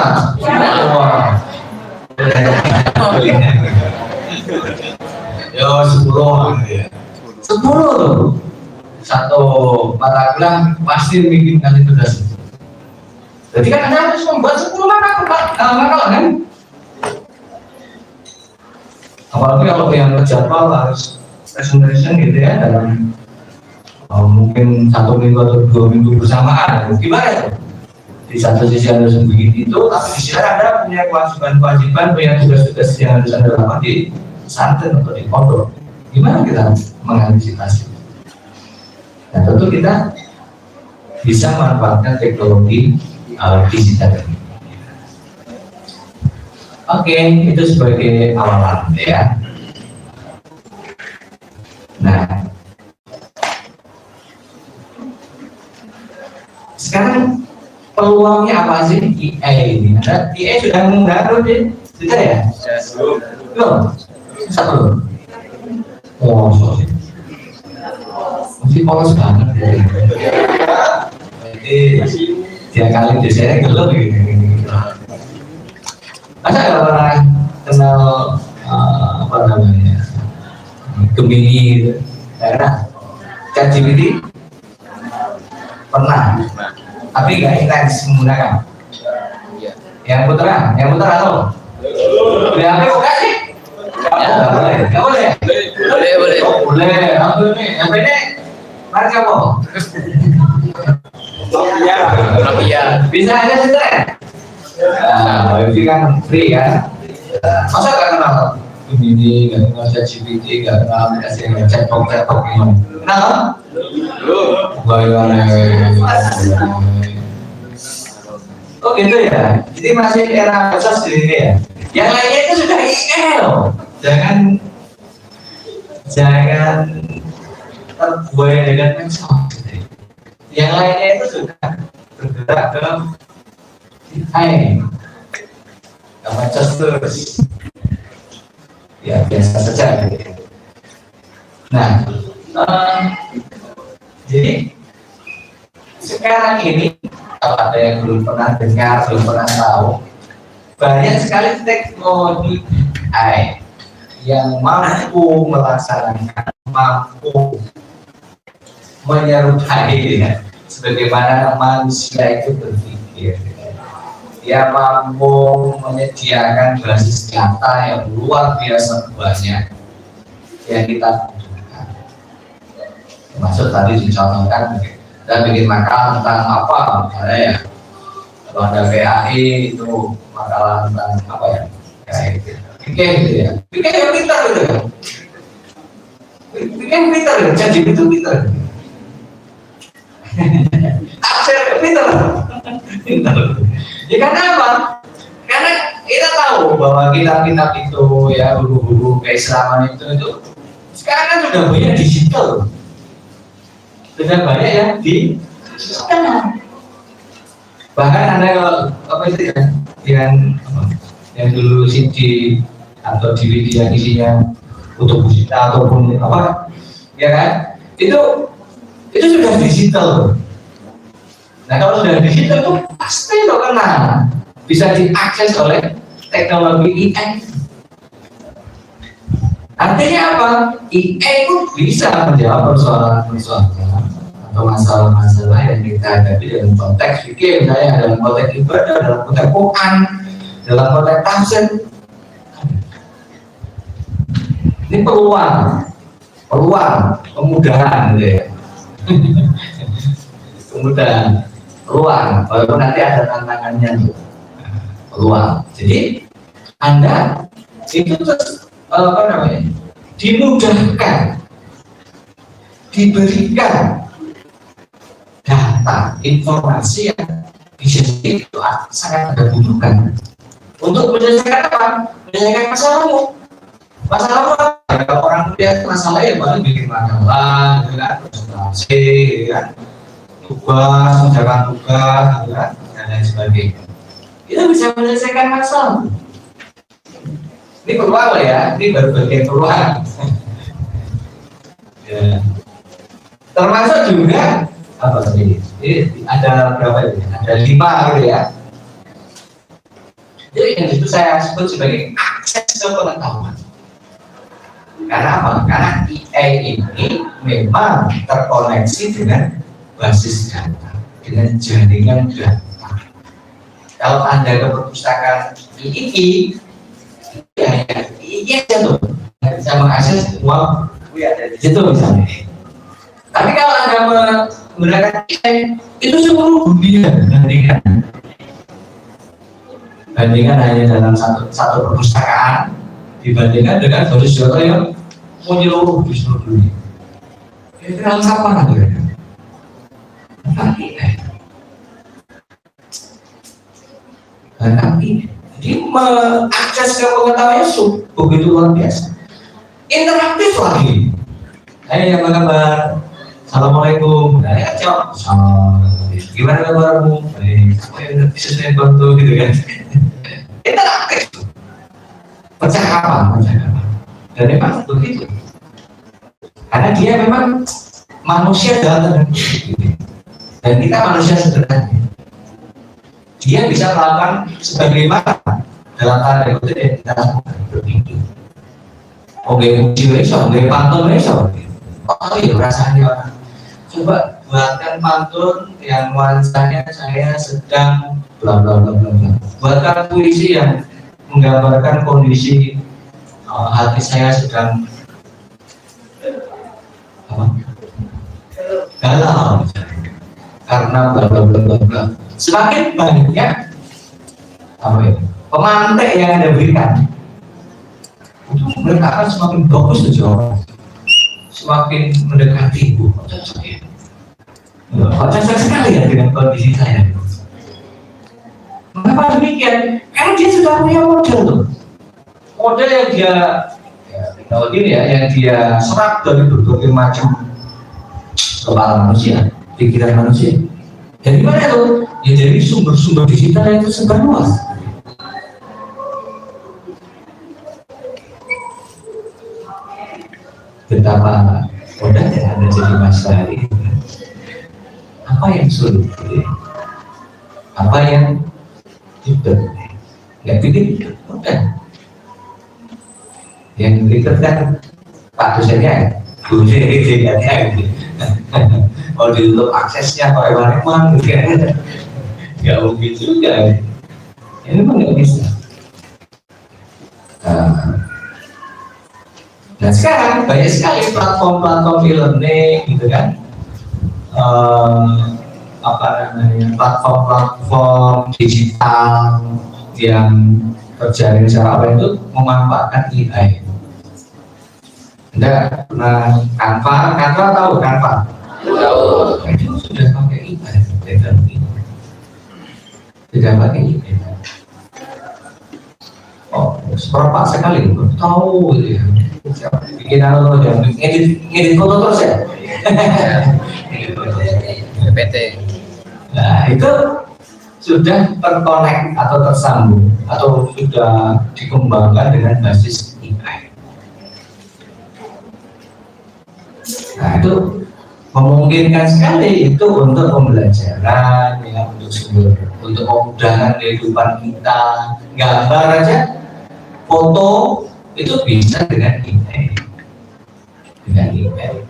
Yo 10 satu mata kuliah pasti bikin kali tugas. Jadi kan Anda harus membuat 10 makalah kan? Apalagi kalau yang terjadwal harus presentation gitu ya dalam mungkin 1 minggu atau 2 minggu bersamaan. Gimana itu? Di satu sisi Anda harus begini itu, tapi di sisi Anda punya kewajiban, punya tugas-tugas yang harus Anda lakukan di pesantren atau di pondok. Gimana kita mengantisipasi? Nah, tentu kita bisa memanfaatkan teknologi digital ini. Oke, itu sebagai awalan ya. Nah, sekarang peluangnya apa sih AI ini? Ada AI sudah menggaruk deh, sudah ya? Belum, satu. Oh, sorry. Masih polos banget ya. Jadi tiap kali biasanya gelap gitu. Masa nggak pernah kenal apa namanya Gemini gitu? Karena ChatGPT pernah, tapi nggak intens menggunakan. Yang putra atau? Boleh apa bukan sih? Nggak boleh. Boleh. Ambil nih, yang ini mari kamu. Bisa aja sudah. Nah, ini kan free kan? Masa nggak kenal Gemini, nggak kenal ChatGPT, nggak kenal aplikasi yang chatbot ini? Kenal? Belum. Oh gitu ya. Jadi masih era medsos ini ya. Yang lainnya itu sudah AI loh. Jangan terbuai dengan medsos. Yang lainnya itu sudah bergerak ke AI. Medsos terus. Ya biasa saja. Gitu. Nah, jadi sekarang ini kalau ada yang belum pernah dengar, belum pernah tahu, banyak sekali teknologi AI yang mampu melaksanakan, mampu menyerupai ya, sebagaimana manusia itu berpikir. Dia mampu menyediakan basis data yang luar biasa banyak yang kita butuhkan. Termasuk tadi dicontohkan kita bikin makalah tentang apa misalnya ya, kalau ada PAI itu makalah tentang apa ya, kayak gitu ya, bikin yang pintar gitu ya, bikin pintar ya, jadi itu pintar, aksir pintar. Ya karena apa? Karena kita tahu bahwa kitab-kitab itu ya, buku-buku keislaman itu sekarang kan sudah banyak digital. Sudah banyak yang digital. Bahkan ada kalau apa itu ya, yang dulu CD atau DVD yang isinya foto busita ataupun apa, ya kan? Itu sudah digital. Nah kalau sudah digital itu pasti lo kenal, bisa diakses oleh teknologi AI. Artinya apa? AI itu bisa menjawab persoalan-persoalan atau masalah-masalah yang kita hadapi dalam konteks fikih, misalnya dalam konteks ibadah, dalam konteks Quran, dalam konteks tafsir. Ini peluang, kemudahan, gitu ya. Kemudahan, peluang, walaupun nanti ada tantangannya, peluang. Jadi Anda itu terus dimudahkan, diberikan data, informasi yang bisa itu sangat Anda butuhkan. untuk menyelesaikan apa? Menyelesaikan masalahmu. Masalahmu apa? Kalau orang lihat masalah ya paling bikin masalah, gitu kan, presentasi, gitu kan, tugas, menjalankan tugas, gitu kan, dan lain sebagainya. Kita bisa menyelesaikan masalah. Ini peluang loh ya, ini baru bagian peluang. Ya. Termasuk juga apa tadi? Ini ada berapa ini? Ada 5 gitu ya. Jadi yang itu saya sebut sebagai akses ke pengetahuan. Karena apa? Karena EA ini memang terkoneksi dengan basis data, dengan jaringan data. Kalau Anda ke perpustakaan ini ya aja tuh, bisa mengakses semua buku yang ada di situ misalnya. Tapi kalau Anda menggunakan EA, itu seluruh dunia bandingkan hanya dalam satu perpustakaan dibandingkan dengan basis data yang menyeluruh di seluruh dunia. Kira-kira apa namanya? Tapi jadi mengakses ke pengetahuannya begitu luar biasa. Interaktif lagi. Yang kabar? Assalamualaikum. Nah, jawab. Gimana kabarmu? Baik. Bisa saya bantu gitu kan? Interaktif. Percakapan. Dan memang begitu. Karena dia memang manusia dalam dan kita manusia sederhana. Dia bisa melakukan sebagaimana dalam tanda kutip yang kita lakukan begitu. Oke, muncul besok, oke, pantun besok. Oh iya, rasanya coba buatkan pantun yang nuansanya saya sedang bla bla bla bla. Buatkan puisi yang menggambarkan kondisi hati saya sedang galau karena bla bla bla bla bla. Semakin banyaknya pemantik yang Anda berikan, itu mereka akan semakin bagus jawaban, semakin mendekati ibu. Cocok sekali ya dengan kondisi saya. Mengapa demikian? Karena dia sudah punya model tuh. Model yang dia kalau gini ya, yang dia serap dari berbagai macam kepala manusia, pikiran manusia. Dari mana tuh? Ya dari sumber-sumber digital yang tersebar luas. Betapa mudahnya Anda jadi Mas Hari. Apa yang sulit? Apa yang ribet? Nggak bikin mudah. Yang ribet kan Pak dosennya, gurunya gitu. Kalau ditutup aksesnya pakai warna gitu kan, nggak mungkin juga. Ini memang nggak bisa. Nah sekarang banyak sekali platform-platform e-learning gitu kan, platform-platform digital yang terjaring secara apa itu memanfaatkan AI. Anda pernah Canva tahu Canva? Tahu. Itu sudah pakai AI, tidak pakai AI. Oh, seberapa sekali tahu gitu ya. Bikin apa yang ngedit foto terus ya? PT. Nah itu sudah terkonek atau tersambung atau sudah dikembangkan dengan basis AI. Nah itu memungkinkan sekali itu untuk pembelajaran, ya, untuk memudahkan kehidupan kita. Gambar aja, foto itu bisa dengan AI. Dengan AI.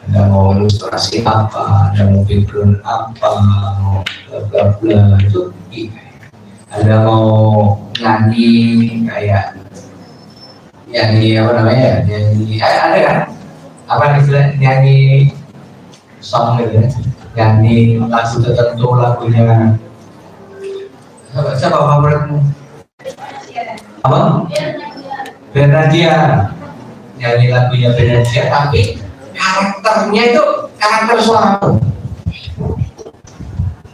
Anda mau ilustrasi apa, Anda mau background apa, mau bla bla bla itu AI. Anda mau nyanyi kayak nyanyi apa namanya? Nyanyi ada kan? Apa istilah nyanyi song gitu ya? Nyanyi lagu tertentu, lagunya siapa favoritmu? Apa? Bernadia. Nyanyi lagunya Bernadia, tapi karakternya itu karakter suara.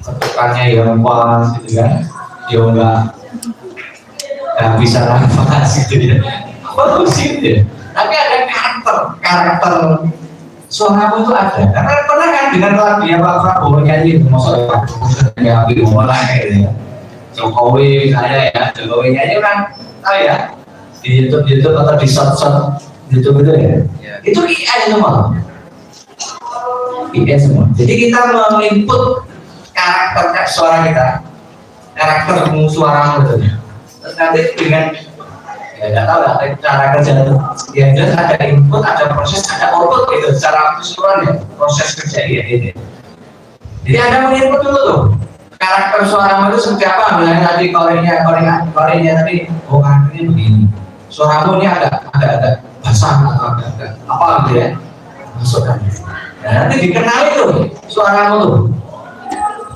Ketukannya yang pas gitu kan, dia enggak nggak bisa nafas gitu ya. Bagus gitu ya. Tapi ada karakter suaramu itu ada. Karena pernah kan dengan lagu yang Pak Prabowo nyanyi, maksudnya Pak Prabowo nyanyi mulai gitu ya. Jokowi misalnya ya, Jokowi nyanyi kan, tahu ya di YouTube atau di short YouTube itu ya. Itu AI semua. AI semua. Jadi kita menginput karakter suara kita, karakter suara gitu. Terus nanti dengan ya nggak tahu lah cara kerja itu. Ya jelas ada input, ada proses, ada output gitu. Secara keseluruhan ya proses kerja ini. Jadi Anda menginput dulu tuh karakter suaramu itu seperti apa. Misalnya tadi korenya tadi, oh ini begini. Suaramu ini agak basah atau agak apa gitu ya. Masukkan. Nah, nanti dikenali tuh suaramu tuh.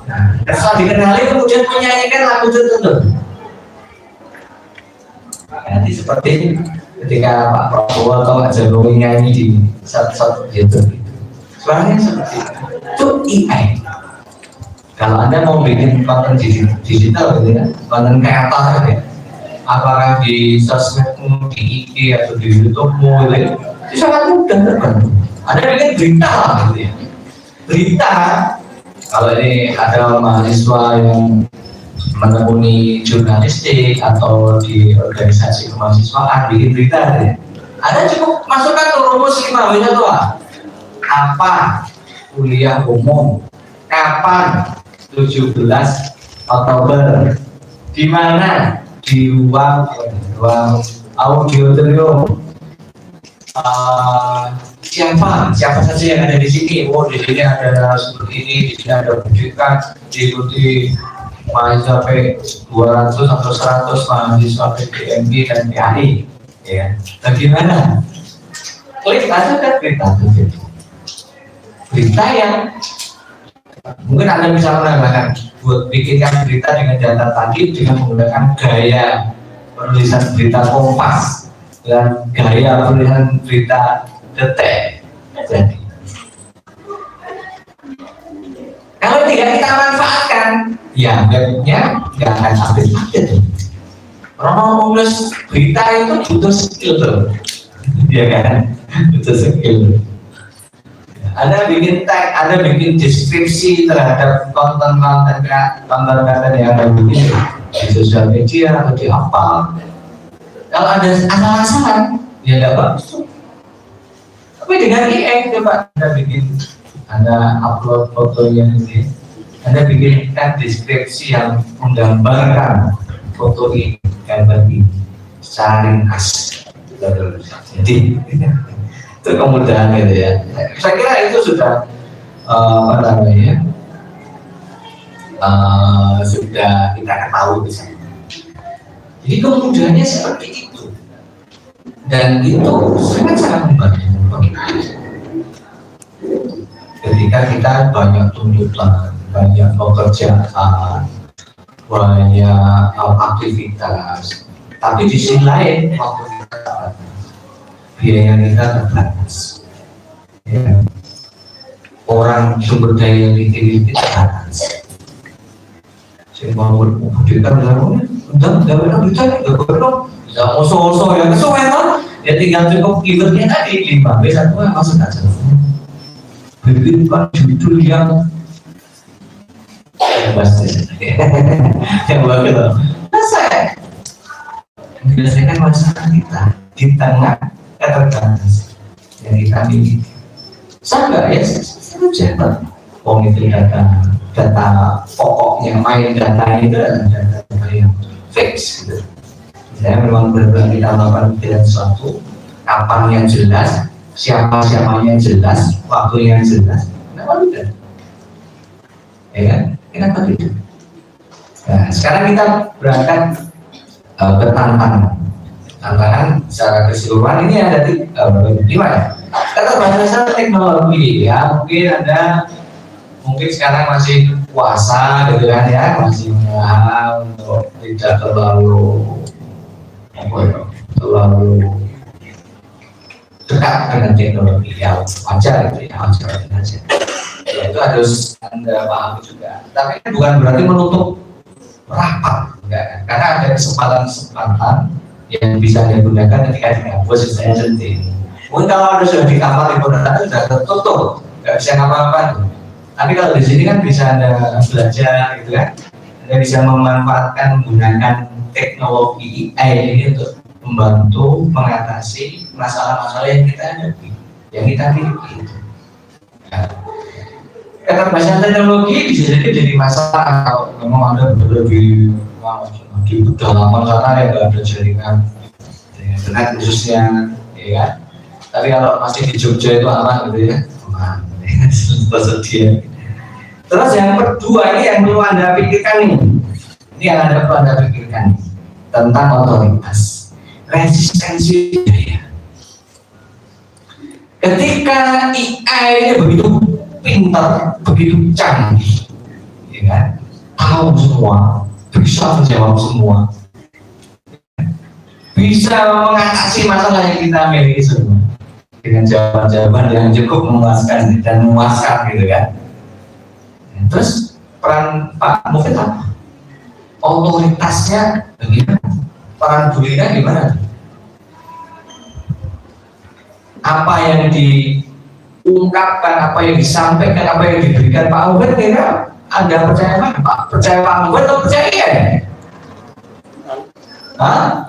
Nah, setelah dikenali kemudian menyanyikan lagu tertentu. Nanti seperti ketika Pak Prabowo atau Pak Jokowi nyanyi di satu YouTube, suaranya seperti itu AI. Kalau Anda mau bikin konten digital gitu ya, konten kreator ya, apakah di sosmedmu, di IG atau di YouTube-mu gitu ya, itu sangat mudah terbantu. Anda bikin berita lah gitu ya. Berita, kalau ini ada mahasiswa yang menekuni jurnalistik atau di organisasi kemahasiswaan bikin berita ya. Anda cukup masukkan tuh rumus 5W-nya tuh apa kuliah umum, kapan 17 Oktober, di mana? Di ruang auditorium. Siapa saja yang ada di sini? Oh, di sini ada seperti ini, di sini ada pendidikan, diikuti mahasiswa 200 atau 100 mahasiswa PPMB dan PAI. Ya, bagaimana? Klik aja kan berita yang mungkin Anda bisa menambahkan buat bikinkan berita dengan data tadi dengan menggunakan gaya penulisan berita Kompas dan gaya penulisan berita Detik. Jadi kalau tidak kita manfaatkan, ya webnya nggak akan update. Orang mau menulis berita itu butuh skill tuh, ya kan? Butuh skill. Anda bikin tag, Anda bikin deskripsi terhadap konten-konten yang Anda bikin di sosial media atau di apa. Kalau ada asal-asalan, ya tidak bagus. Tapi dengan AI coba Anda upload fotonya ini, Anda bikin deskripsi yang menggambarkan foto ini, gambar ini, secara ringkas. Jadi itu kemudahan gitu ya. Saya kira itu sudah sudah kita ketahui di sana. Jadi kemudahannya seperti itu, dan itu sangat membantu. Ketika kita banyak tuntutan, banyak pekerjaan, banyak aktivitas, tapi di sisi lain waktu kita biaya kita terbatas, ya. Orang sumber daya yang diteliti terbatas. Saya mau berbudikan lalu, udah bisa oso yang kesuwen ya tinggal cukup keywordnya tadi 5W1 masuk aja. Bibitkan judul yang bagus, yang bagus. Menyelesaikan masalah kita di tengah keterbatasan yang kita miliki. Sama ya, saja. Itu data pokoknya, main data itu adalah data yang fix gitu. Saya memang benar-benar kita melakukan dengan sesuatu, kapan yang jelas, siapa-siapanya jelas, waktu yang jelas. Kenapa tidak? Ya kan? Kenapa tidak? Nah, sekarang kita berangkat ke tantangan secara keseluruhan ini ada 5 ya. Keterbatasan teknologi ya, mungkin sekarang masih puasa gitu kan ya, masih menahan untuk tidak terlalu dekat dengan teknologi yang wajar gitu ya, wajar aja. Ya, itu harus Anda pahami juga. Tapi bukan berarti menutup rapat, enggak kan? Karena ada kesempatan yang bisa digunakan ketika di kampus misalnya penting. Mungkin kalau ada sudah di kamar di pondok itu sudah tertutup, nggak bisa ngapa-ngapain. Tapi kalau di sini kan bisa Anda belajar gitu kan, Anda bisa memanfaatkan menggunakan teknologi AI ini untuk membantu mengatasi masalah-masalah yang kita hadapi, yang kita miliki. Nah, keterbatasan teknologi bisa jadi masalah kalau memang Anda berada di pedalaman sana ya nggak ada jaringan internet khususnya, ya kan? Tapi kalau masih di Jogja itu aman gitu ya, aman. Tersedia. Terus yang kedua ini yang perlu Anda pikirkan nih, ini yang perlu Anda pikirkan nih, tentang otoritas, resistensi budaya. Ketika AI ini begitu pintar, begitu canggih, ya kan? Tahu semua, bisa menjawab semua, bisa mengatasi masalah yang kita miliki semua dengan jawaban-jawaban yang cukup memuaskan dan memuaskan gitu kan. Terus peran Pak Mufid apa? Otoritasnya bagaimana? Peran Bu Lina gimana? Apa yang diungkapkan, apa yang disampaikan, apa yang diberikan Pak Mufid kira Anda percaya mana Pak? Percaya Pak Mufid atau percaya ya? Hah?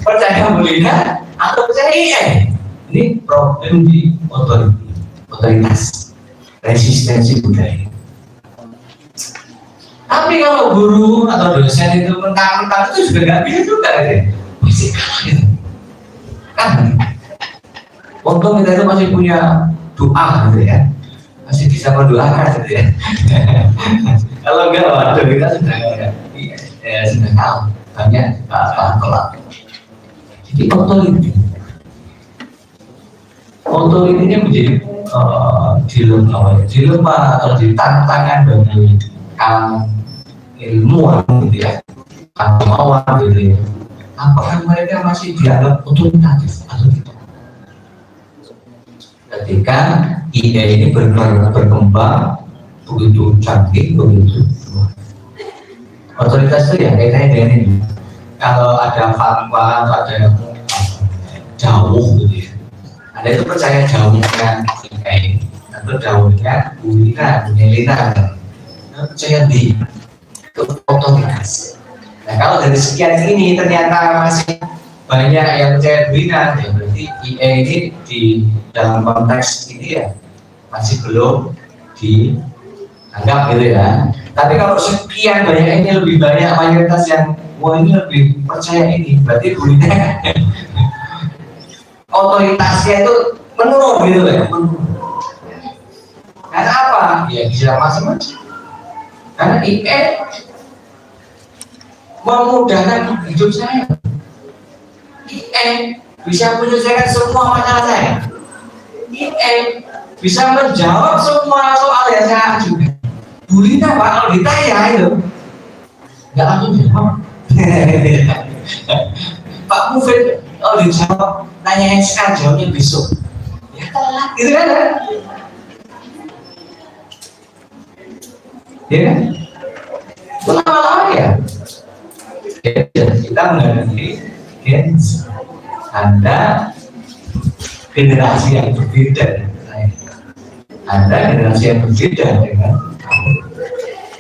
Percaya Bu Lina atau percaya iya? Ini problem di otoritas, resistensi budaya. Tapi kalau guru atau dosen itu mentang-mentang itu juga nggak bisa juga ya, masih kalah gitu. Kan? Untung kita itu masih punya doa gitu ya, masih bisa mendoakan gitu ya. Kalau enggak, waduh kita sudah sudah tahu banyak kelak. Jadi otoritinya menjadi dilema atau ditantangan bagi kaum ilmuwan gitu ya, kaum ilmuwan gitu ya. Apakah mereka masih dianggap otoritatif atau tidak? Ketika ide ini berkembang begitu canggih, begitu otoritas itu ya kaitannya dengan ini. Kalau ada fatwa atau ada jauh gitu ya, Anda itu percaya jauhnya ini atau jauhnya Bu Lina, percaya di itu otoritas. Nah kalau dari sekian ini ternyata masih banyak yang percaya Bu Lina, ya berarti IE ini di dalam konteks ini ya masih belum dianggap gitu ya. Tapi kalau sekian banyak ini lebih banyak mayoritas yang wah ini lebih percaya ini, berarti Bu Lina otoritasnya itu menurun gitu ya, menurun. Karena apa? Ya bisa macam-macam. Karena IE memudahkan hidup saya. IE bisa menyelesaikan semua masalah saya. IE bisa menjawab semua soal yang saya ajukan. Bu Lina Pak, kalau ditanya itu nggak langsung jawab. Pak Mufid kalau dijawab nanyain sekarang jawabnya besok, ya telat gitu kan? Ya kan? Lama-lama ya. Kita menghadapi Anda generasi yang berbeda dengan saya. Anda generasi yang berbeda dengan kamu.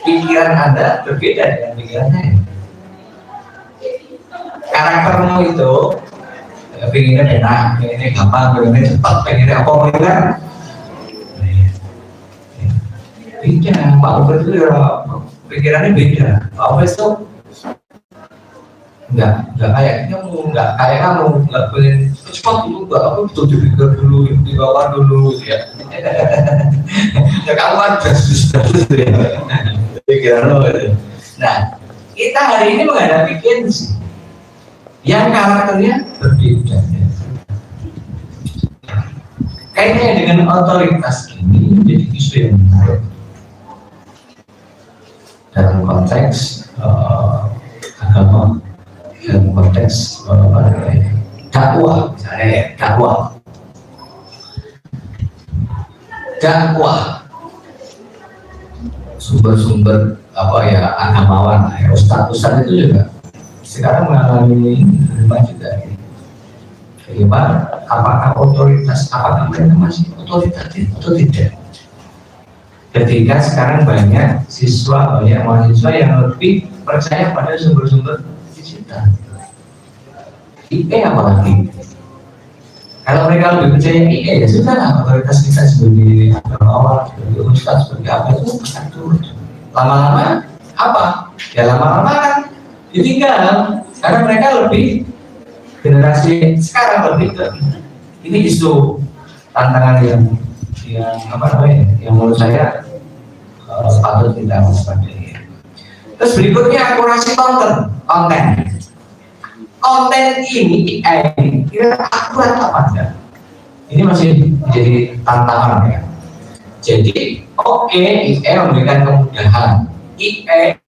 Pikiran Anda berbeda dengan pikiran saya. Karaktermu itu pengennya enak, pengennya gampang, pengennya cepat, pengennya apa pengennya beda. Pak Ufid itu pikirannya beda. Pak Ufid itu nggak kayak kamu, nggak pengen cepat dulu, nggak aku betul dipikir dulu, dibawa dulu ya. Ya kamu kan bagus ya pikiran lo. Nah kita hari ini menghadapi Kenzi yang karakternya berbeda. Kayaknya dengan otoritas ini menjadi isu yang menarik dalam konteks agama, dalam konteks dakwah, misalnya ya, dakwah, sumber-sumber agamawan, ustadz itu juga sekarang mengalami berubah juga. Bagaimana? Apakah apakah mereka masih otoritatif atau tidak? Ketika sekarang banyak mahasiswa yang lebih percaya pada sumber-sumber digital. Apalagi kalau mereka lebih percaya ya sudah lah, otoritas kita sebagai agamawan, sebagai ustadz, sebagai apa itu akan turun. Lama-lama apa? Ya lama-lama kan ditinggal karena mereka lebih generasi sekarang lebih ke ini isu tantangan yang menurut saya patut kita waspadai. Terus berikutnya akurasi konten ini kira akurat apa enggak? Ini masih menjadi tantangan ya. Jadi IE memberikan kemudahan, IE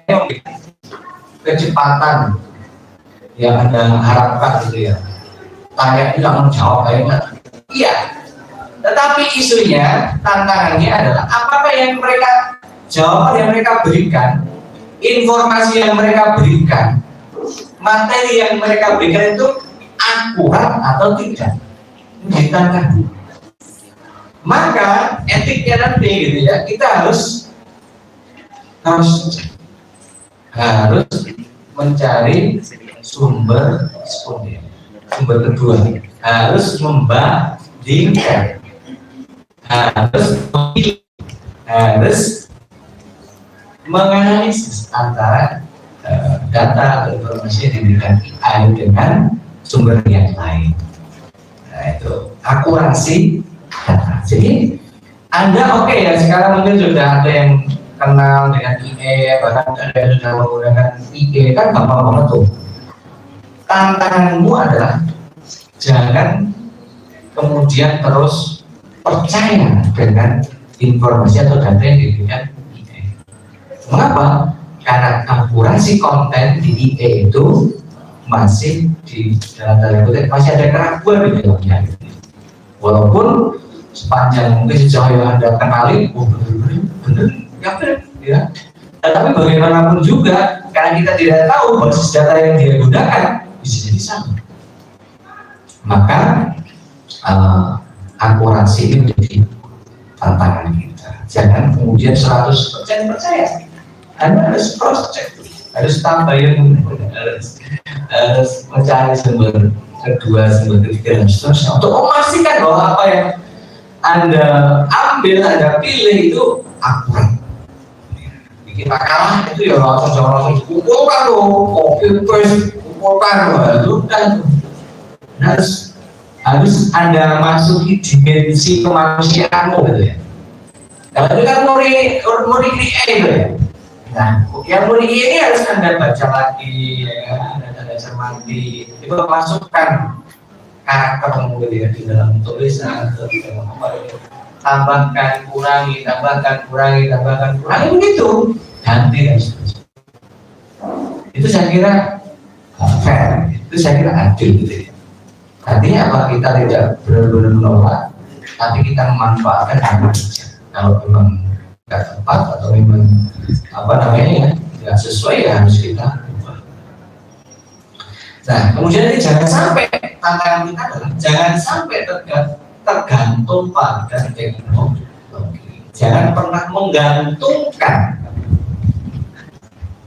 memberikan kecepatan yang Anda harapkan gitu ya. Tanya ini langsung jawab kayaknya iya. Tetapi isunya, tantangannya adalah apakah yang mereka jawaban yang mereka berikan, informasi yang mereka berikan, materi yang mereka berikan itu akurat atau tidak? Ditanyakan. Maka etiknya nanti gitu ya, kita harus mencari sumber kedua, harus membandingkan, harus menganalisis antara data atau informasi yang diberikan AI dengan sumber yang lain. Nah itu akurasi data. Jadi Anda ya sekarang mungkin sudah ada yang kenal dengan IE, bahkan ada yang sudah menggunakan IE, kan gampang banget tuh. Tantanganmu adalah jangan kemudian terus percaya dengan informasi atau data yang diberikan IE. Mengapa? Karena akurasi konten di IE itu masih di dalam tanda kutip masih ada keraguan di dalamnya. Walaupun sepanjang mungkin sejauh yang Anda kenali, benar, ya. Tetapi bagaimanapun juga, karena kita tidak tahu basis data yang dia gunakan bisa jadi sama. Maka akurasi ini menjadi tantangan kita. Jangan kemudian 100% percaya. Anda harus cross check, harus tambahin, harus mencari sumber kedua, sumber ketiga, dan seterusnya untuk memastikan bahwa apa yang Anda ambil, Anda pilih itu akurat. Bikin makalah itu ya langsung kumpulkan loh, copy paste, kumpulkan loh, sudah tuh. Harus Anda masuki dimensi kemanusiaanmu gitu ya. Kalau itu kan muri itu ya. Nah, yang muri ini harus Anda baca lagi, ya, Anda cermati, itu masukkan karaktermu gitu ya di dalam tulisan atau di dalam apa itu. Tambahkan, kurangi begitu. Ganti dan seterusnya. Itu saya kira fair, itu saya kira adil gitu ya. Artinya apa? Kita tidak benar-benar menolak, tapi kita memanfaatkan yang saja. Kalau memang tidak tepat atau memang tidak sesuai ya harus kita ubah. Nah, kemudian ini jangan sampai tantangan kita adalah jangan sampai tergantung pada teknologi. Jangan pernah menggantungkan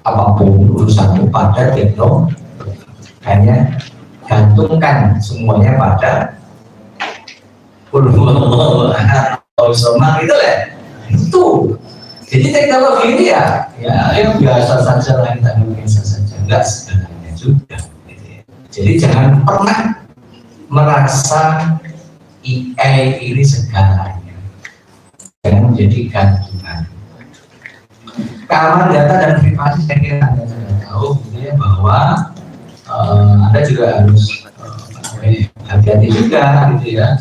apapun urusan pada teknologi. Hanya gantungkan semuanya pada itu lah. Itu. Jadi teknologi ini ya yang biasa saja lah, kita biasa saja, enggak sebenarnya juga. Jadi jangan pernah merasa AI ini segalanya. Jangan menjadi gantungan. Keamanan data dan privasi saya kira Anda sudah tahu ya, bahwa Anda juga harus hati-hati juga gitu ya,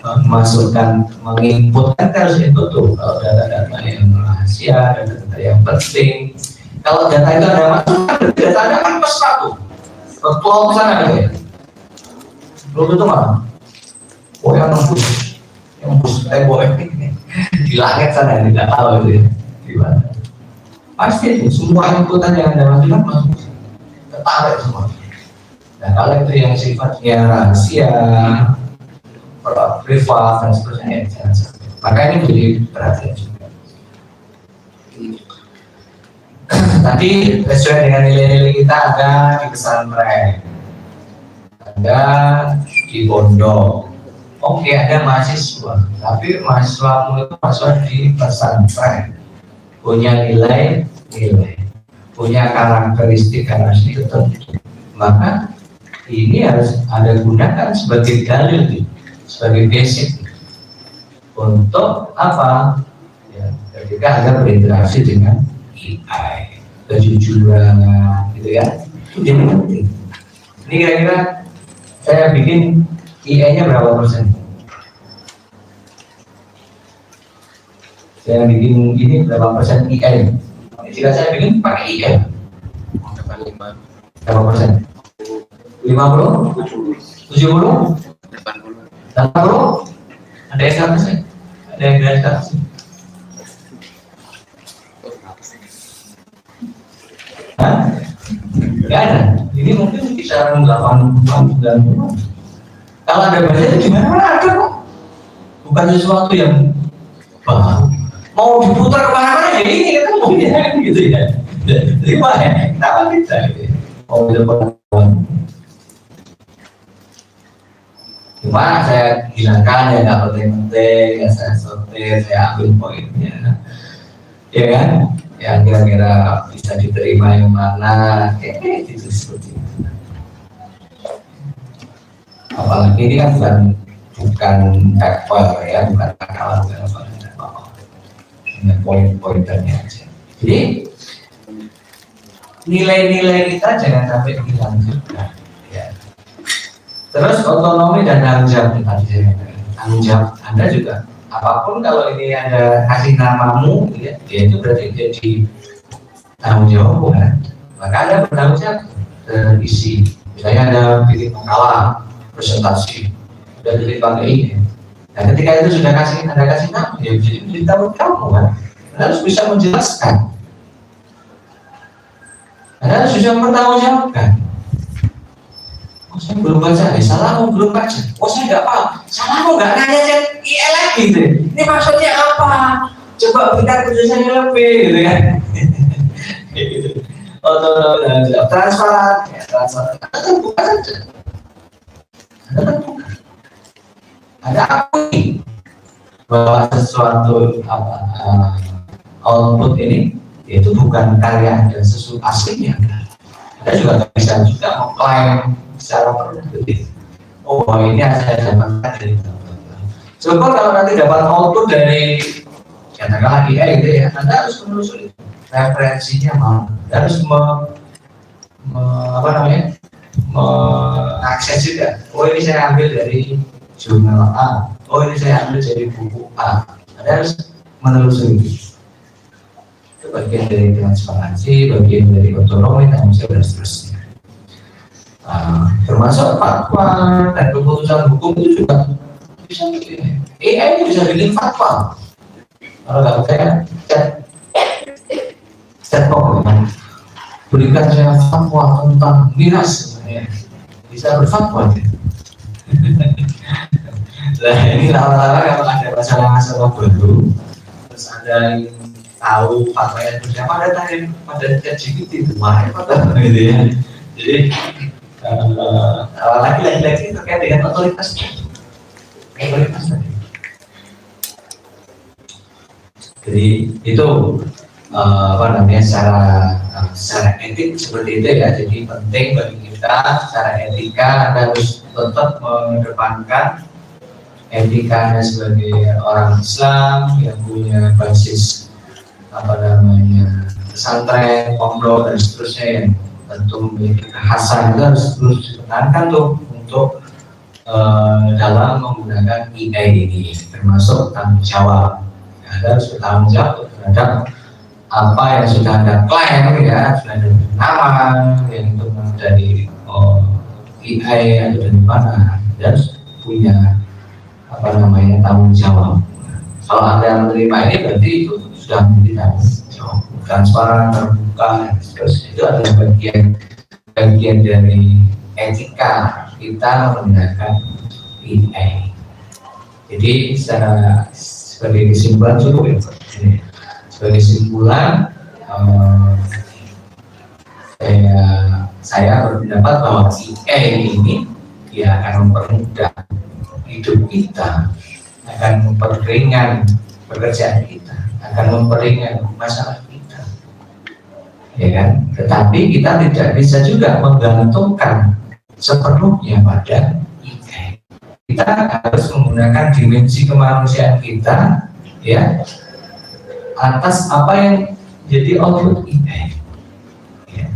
memasukkan, menginput, kan harus input tuh kalau data-data yang rahasia, data-data yang penting. Kalau data itu Anda masukkan, data Anda kan ke satu ke cloud sana ya, belum tentu mana yang nembus tembok di langit sana, tidak tahu itu ya gimana. pasti itu semua inputan yang Anda masukkan masuk ketarik semua. Nah kalau itu yang sifatnya rahasia, privat dan seterusnya, jangan sampai. Maka ini menjadi perhatian juga. Tadi sesuai dengan nilai-nilai kita ada di pesantren, ada di pondok. Oke, ada mahasiswa, tapi mahasiswamu itu mahasiswa di pesantren, punya nilai, punya karakteristik tertentu. Maka ini harus Anda gunakan sebagai dalil, sebagai basic untuk apa? Ya, ketika Anda berinteraksi dengan AI, kejujuran, gitu ya, itu jadi penting. Ini kira-kira saya bikin AI-nya berapa persen? Saya bikin ini berapa persen AI? Jika saya bikin pakai AI, berapa persen? 50? 70? 80? Ada yang satu sih? Ada yang dari satu sih? Hah? Gak ada. Ini mungkin bisa 80-90. Kalau ada baca gimana? Ada kok. Bukan sesuatu yang baru. Mau diputar kemana-mana ya ini kan mungkin gitu ya. Jadi banyak. Kenapa kita? Oh itu pengetahuan. Cuma saya hilangkan ya nggak penting-penting, ya saya sortir, saya ambil poinnya, ya kan? Yang kira-kira bisa diterima yang mana, kayak gitu seperti itu. Apalagi ini kan bukan paper ya, bukan akalan, bukan apa-apa. Dengan poin-poinnya aja. Jadi nilai-nilai kita jangan sampai hilang juga. Terus otonomi dan tanggung jawab tadi tanggung jawab Anda juga apapun kalau ini Anda kasih namamu ya, itu berarti jadi tanggung jawab bukan? Maka Anda bertanggung jawab terisi. Misalnya Anda bikin makalah, presentasi, sudah pakai ini. Nah ketika itu sudah Anda kasih nama, ya jadi tanggung jawab bukan? Anda harus bisa menjelaskan. Anda harus bisa bertanggung jawabkan. Oh, saya belum baca, salahmu belum baca. Oh, saya nggak paham. Salahmu nggak nanya chat IE lagi, gitu. Ini maksudnya apa? Coba kita tulisannya lebih, gitu kan? Gitu. Otonomi, transparan, ya transparan. Ada buka saja. Ada buka. Ada apa nih? Bahwa sesuatu output ini itu bukan karya dan sesuatu aslinya. Anda juga nggak bisa juga mengklaim secara produktif. Oh, ini saya dapatkan dari coba kalau nanti dapat output dari katakanlah AI gitu ya, Anda harus menelusuri referensinya mana, harus mengakses juga. Oh ini saya ambil dari jurnal A, oh ini saya ambil dari buku A. Anda harus menelusuri. Itu bagian dari transparansi, bagian dari otonomi, tanggung jawab dan seterusnya. Termasuk fatwa dan keputusan hukum itu juga bisa bikin. AI itu bisa bikin fatwa. Kalau nggak percaya, chat pokoknya berikan saya fatwa tentang miras, bisa berfatwa. Nah ini lama-lama kalau ada masalah baru, terus ada yang tahu fatwanya itu siapa, ada tanya pada ChatGPT itu mana fatwa gitu ya. Jadi lagi-lagi terkait dengan otoritas tadi. Jadi itu secara etik seperti itu ya. Jadi penting bagi kita secara etika harus tetap mengedepankan etikanya sebagai orang Islam yang punya basis pesantren, pondok dan seterusnya yang tentu memiliki kekhasan. Itu harus terus dipertahankan tuh untuk dalam menggunakan AI ini, termasuk tanggung jawab. Anda harus bertanggung jawab terhadap apa yang sudah Anda klaim ya, sudah ada nama yang itu dari AI atau dari mana, dan punya tanggung jawab. Kalau Anda menerima ini berarti itu sudah kita transparan, terbuka, terus itu adalah bagian dari etika kita menggunakan AI. Jadi sebagai kesimpulan cukup ya. Sebagai kesimpulan saya berpendapat bahwa AI ini dia akan mempermudah hidup kita, akan memperingan pekerjaan kita, akan memperingan masalah kita, ya kan? Tetapi kita tidak bisa juga menggantungkan sepenuhnya pada AI. Kita harus menggunakan dimensi kemanusiaan kita, ya, atas apa yang jadi output AI. Ya.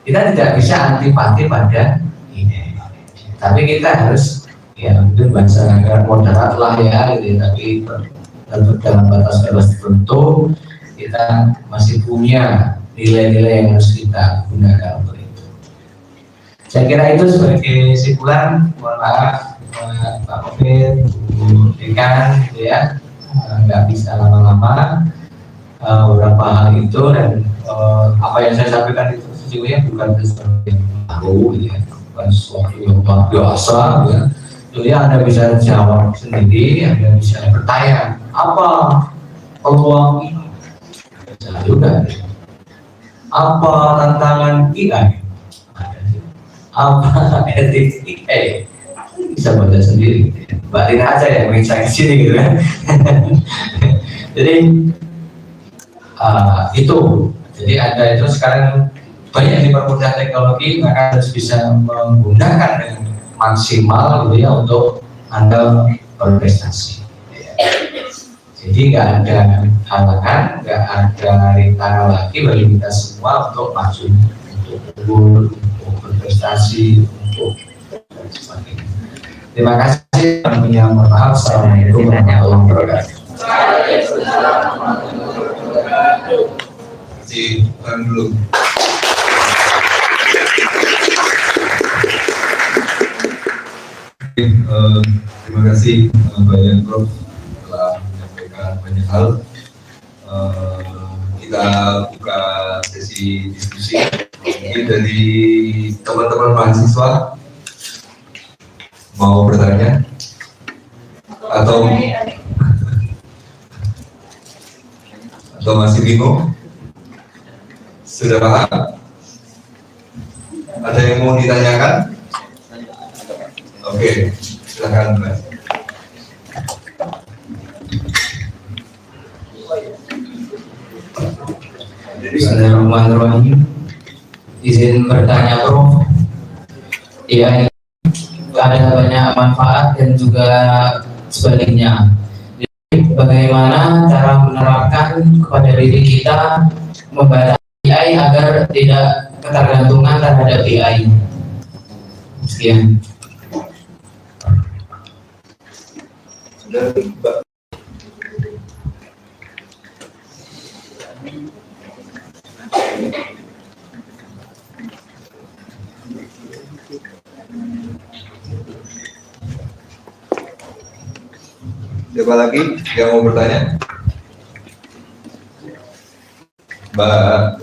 Kita tidak bisa antipati pada AI, tapi kita harus ya mungkin bahasa agak moderat lah ya, gitu, tapi tentu dalam batas tertentu kita masih punya nilai-nilai yang harus kita gunakan untuk itu. Saya kira itu sebagai kesimpulan. Mohon maaf Pak Covid, Bu Dekan, gitu ya, nggak bisa lama-lama beberapa hal itu, dan apa yang saya sampaikan itu sesungguhnya bukan sesuatu yang baru, ya, bukan sesuatu yang luar biasa, ya. Jadi Anda bisa jawab sendiri, Anda bisa bertanya apa peluang ini, bisa juga. Apa tantangan AI? Apa etik AI? Bisa baca sendiri. Mbak Rina aja yang menginsight di sini gitu kan. Jadi itu. Jadi Anda itu sekarang banyak dipermudah teknologi, maka harus bisa menggunakan dengan maksimal gitu ya untuk Anda berprestasi. Jadi nggak ada halangan, nggak ada rintangan lagi bagi kita semua untuk maju, untuk unggul, untuk berprestasi, untuk dan sebagainya. Terima kasih. Mohon maaf. Assalamualaikum warahmatullahi wabarakatuh. Terima dulu. Terima kasih banyak Prof telah menyampaikan banyak hal. Kita buka sesi diskusi. Mungkin dari teman-teman mahasiswa mau bertanya atau masih bingung? Sudah paham? Ada yang mau ditanyakan? Oke, silakan Mas. Bismillahirrahmanirrahim. Izin bertanya Prof. Ya, ada banyak manfaat dan juga sebaliknya. Jadi, bagaimana cara menerapkan kepada diri kita membatasi AI agar tidak ketergantungan terhadap AI? Sekian. Siapa lagi yang mau bertanya? Mbak.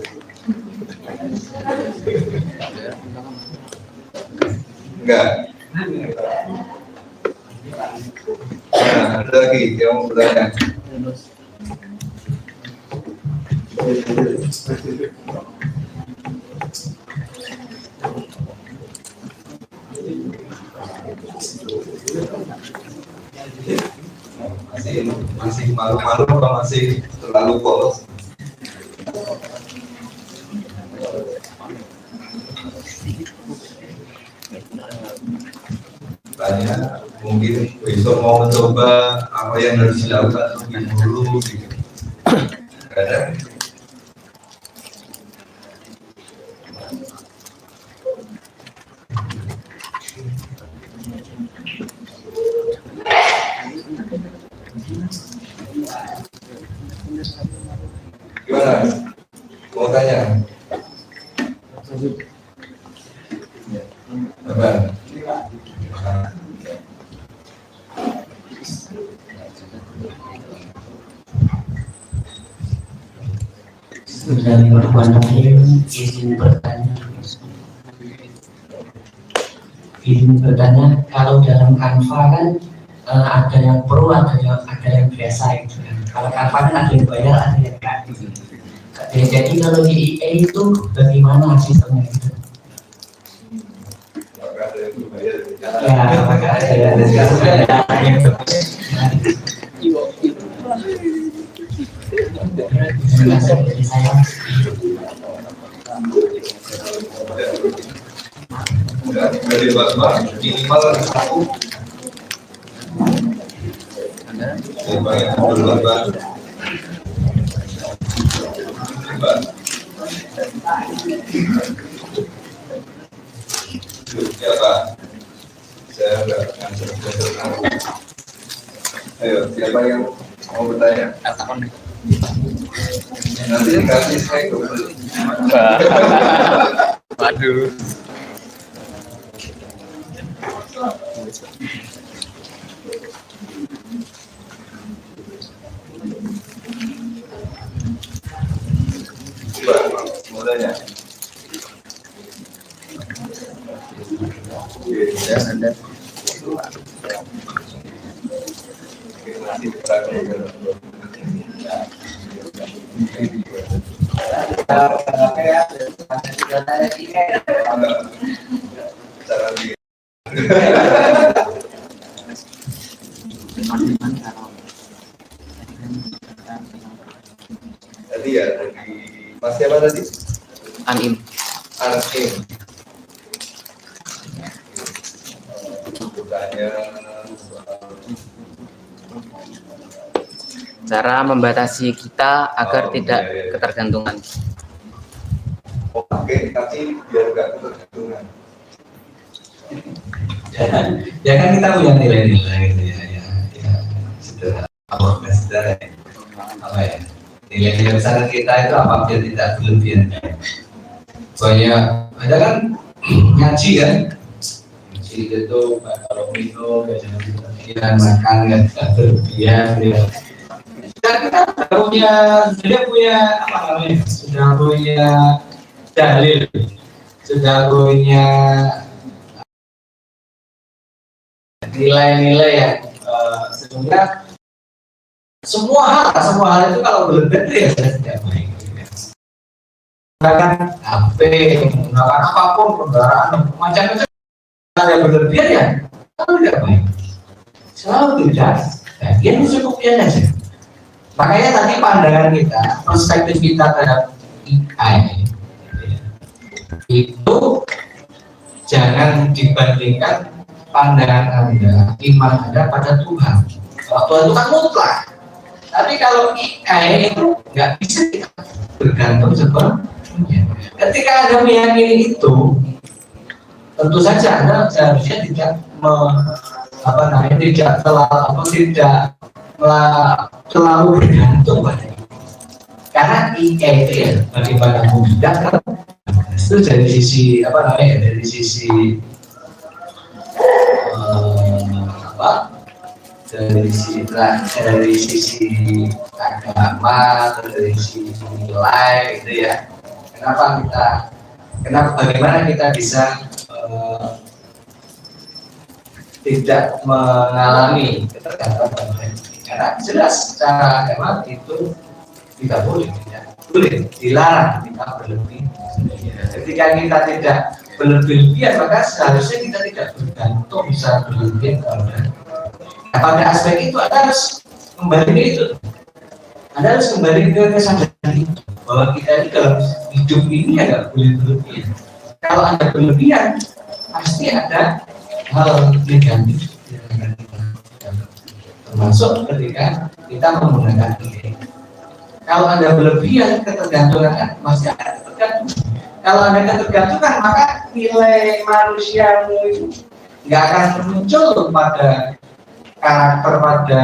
Enggak. Nah, ada lagi yang mau bertanya? Masih malu-malu atau masih terlalu polos? Tanya, mungkin besok mau mencoba apa yang harus dilakukan lebih dulu gitu. Ada? Gimana? Mau tanya? Apa? Bismillahirrahmanirrahim. Izin bertanya, kalau dalam Canva kan ada yang pro, ada yang biasa itu kan. Kalau Canva kan ada yang bayar, ada yang enggak. Jadi kalau di IE itu bagaimana sistemnya itu? Ya, apakah ada yang terima kasih dari saya. Dari Basma minimal 1. Yang berlebar. Siapa? Saya enggak. Ayo, siapa yang mau bertanya? Nanti kasih saya kembali. Waduh. Mau tanya? Ya, Anda. Tadi ya, dari Mas siapa tadi? Anim. Arsim. Bertanya Cara membatasi kita agar tidak iya. ketergantungan. Oke, tapi biar nggak ketergantungan. Ya kan kita punya nilai-nilai gitu ya sudah apa ya nilai-nilai besar kita itu apa biar tidak berlebihan. Soalnya ada kan ngaji kan, ngaji itu kalau minum ya jangan berlebihan, makan ya tidak berlebihan ya. Dan kita sudah punya apa namanya, sudah punya dalil, sudah punya nilai-nilai yang sehingga semua hal itu kalau berlebihan itu ya sudah tidak baik. Menggunakan HP, menggunakan apapun kendaraan macam-macam yang berlebihan ya kalau tidak baik. Selalu tidak, bagian cukupnya saja. Makanya tadi pandangan kita, perspektif kita terhadap AI itu jangan dibandingkan pandangan Anda, iman Anda pada Tuhan. Kalau Tuhan itu kan mutlak. Tapi kalau AI itu nggak bisa kita bergantung sepenuhnya. Ketika Anda meyakini itu, tentu saja Anda seharusnya tidak terlalu bergantung pada itu. Karena AI itu ya bagaimanapun juga kan itu dari sisi dari sisi dari sisi agama atau dari sisi nilai gitu ya. Bagaimana kita bisa tidak mengalami ketergantungan, karena jelas secara agama itu tidak boleh, dilarang kita berlebih. Ketika kita tidak berlebihan, maka seharusnya kita tidak bergantung bisa berlebihan pada aspek itu. Anda harus kembali ke itu. Anda harus kembali ke kesadaran itu bahwa kita ini dalam hidup ini agak boleh berlebihan. Kalau Anda berlebihan, pasti ada hal negatif termasuk ketika kita menggunakan ini. Kalau Anda berlebihan, ketergantungan masih ada tergantung. Kalau Anda ketergantungan, maka nilai manusiamu itu nggak akan muncul pada karakter, pada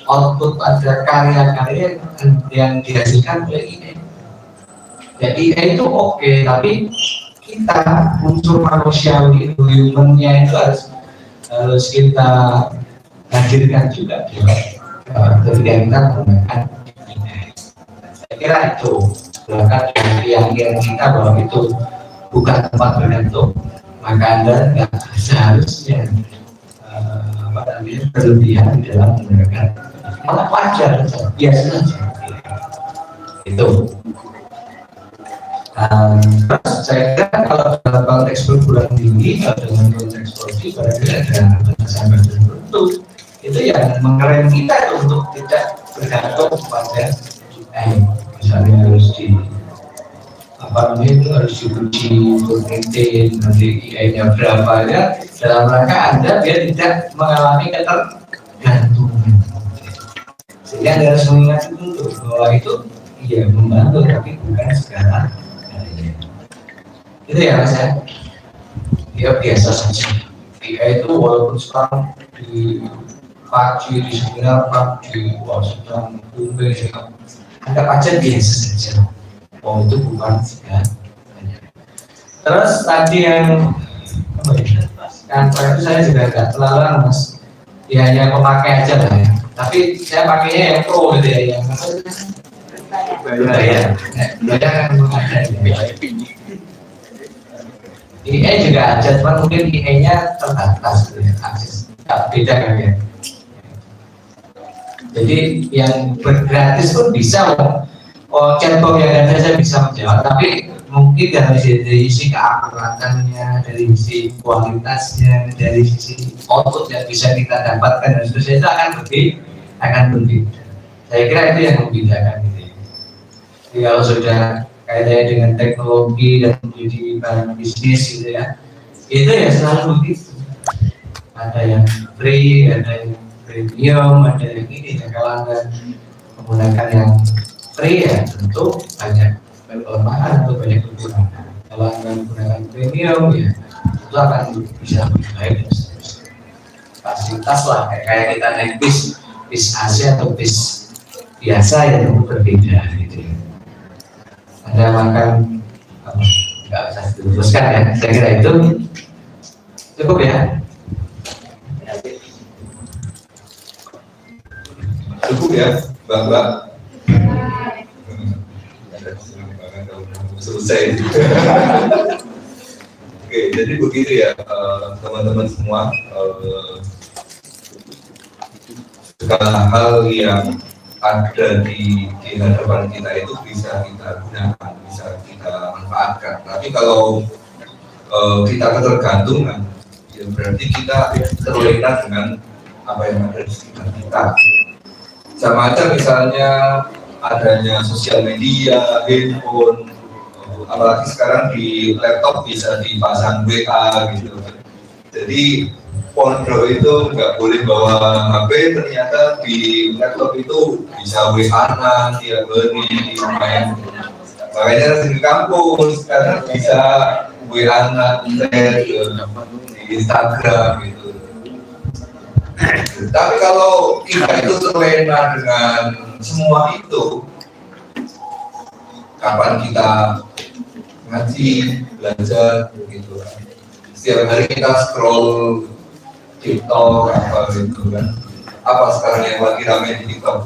output, pada karya-karya yang dihasilkan oleh ini. Jadi itu oke, tapi kita unsur manusiawi itu, humannya itu harus kita hadirkan juga ketika kita menggunakan ini. Saya kira itu. sebelahkan dengan keyakinan kita bahwa itu bukan tempat bergantung, maka Anda nggak seharusnya berlebihan di dalam menggunakan, malah wajar, biasa saja. Itu. Saya kira kalau dalam konteks perguruan tinggi atau dengan konteks politik berarti ada batasan-batasan tertentu itu yang mengerem kita untuk tidak bergantung pada misalnya harus itu harus diuji untuk maintain nanti IAI-nya berapa ya, dalam rangka Anda biar tidak mengalami ketergantungan. Sehingga Anda harus mengingat itu bahwa itu iya membantu tapi bukan sekarang. Itu ya Mas ya. Dia biasa saja. IAI itu walaupun sekarang di pagi di seminar pagi sedang kumpul Anda aja biasa saja. Oh itu bukan sekarang. Terus tadi yang kantor itu saya juga agak terlalu Mas. Ya hanya pemakai aja lah ya. Tapi saya pakainya yang pro gitu ya, yang bayar kan ada. IE juga ada, cuman mungkin IE-nya terbatas gitu ya, akses beda kan ya. Jadi yang bergratis pun bisa, chatbot yang ada saya bisa menjawab, tapi mungkin dari sisi keakuratannya, dari sisi kualitasnya, dari sisi output yang bisa kita dapatkan dan seterusnya itu akan berbeda. Saya kira itu yang membedakan gitu ya. Jadi kalau sudah kaitannya dengan teknologi dan menjadi barang bisnis gitu ya, itu ya selalu begitu. Ada yang free, ada yang premium, ada yang ini ya. Kalau Anda menggunakan yang free ya tentu banyak kelemahan atau banyak kekurangan. Kalau Anda menggunakan premium ya itu akan bisa lebih baik dan seterusnya. Fasilitas lah kayak kita naik bis AC atau bis biasa ya tentu berbeda gitu ya. Anda makan nggak bisa diteruskan ya, saya kira itu cukup ya. Cukup ya, Mbak. Selesai. Oke, jadi begitu ya teman-teman semua. Segala hal yang ada di hadapan kita itu bisa kita gunakan, bisa kita manfaatkan. Tapi kalau kita ketergantungan, ya berarti kita terlena dengan apa yang ada di sekitar kita. Sama aja misalnya adanya sosial media, handphone, apalagi sekarang di laptop bisa dipasang WA gitu. Jadi pondok itu nggak boleh bawa HP, ternyata di laptop itu bisa WA-an tiap hari main. Makanya di kampus sekarang bisa WA-an di Instagram gitu. Tapi kalau kita itu terlena dengan semua itu, kapan kita ngaji, belajar gitu kan. Setiap hari kita scroll TikTok apa gitu kan. Apa sekarang yang lagi ramai di TikTok?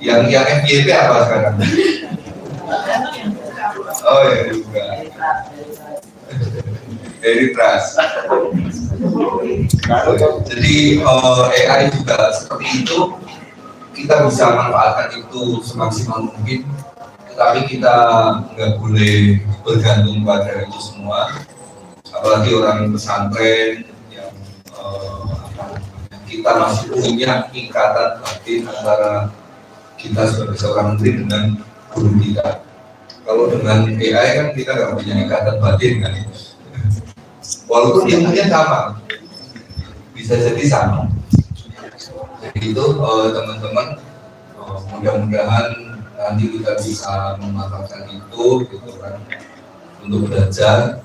Yang FYP apa sekarang? Oh ya juga. Very trust. Jadi AI juga seperti itu. Kita bisa manfaatkan itu semaksimal mungkin, tetapi kita nggak boleh bergantung pada itu semua. Apalagi orang pesantren yang kita masih punya ikatan batin antara kita sebagai seorang murid dengan guru kita. Kalau dengan AI kan kita nggak punya ikatan batin kan, walaupun ilmunya sama, bisa jadi sama. Jadi itu teman-teman, mudah-mudahan nanti kita bisa memanfaatkan itu gitu kan, untuk belajar,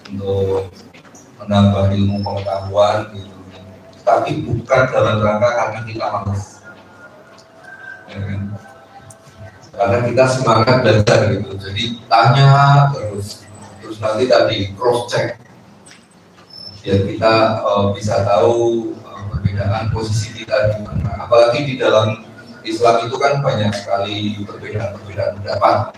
untuk menambah ilmu pengetahuan gitu. Tapi bukan dalam rangka karena kita malas, ya kan? Karena kita semangat belajar gitu. Jadi tanya terus nanti tadi cross check, biar kita bisa tahu perbedaan posisi kita di mana. Apalagi di dalam Islam itu kan banyak sekali perbedaan pendapat.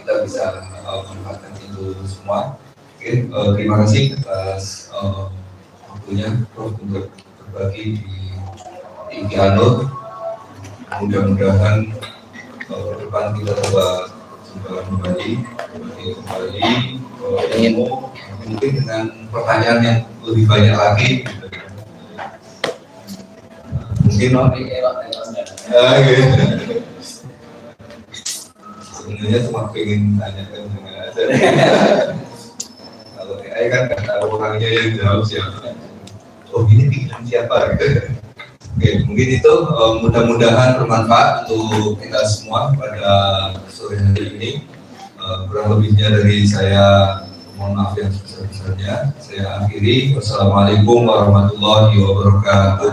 Kita bisa memanfaatkan itu semua. Oke, terima kasih atas waktunya Prof untuk berbagi di Ikianur. Mudah-mudahan depan kita coba kembali ilmu mungkin dengan pertanyaan yang lebih banyak lagi. Mungkin sebenarnya cuma pengen tanyakan aja. Kalau AI kan nggak tahu orangnya yang jawab siapa. Oh ini pikiran siapa gitu. Oke, mungkin itu mudah-mudahan bermanfaat untuk kita semua pada sore hari ini. Kurang lebihnya dari saya mohon maaf yang sebesar-besarnya. Saya akhiri. Wassalamualaikum warahmatullahi wabarakatuh.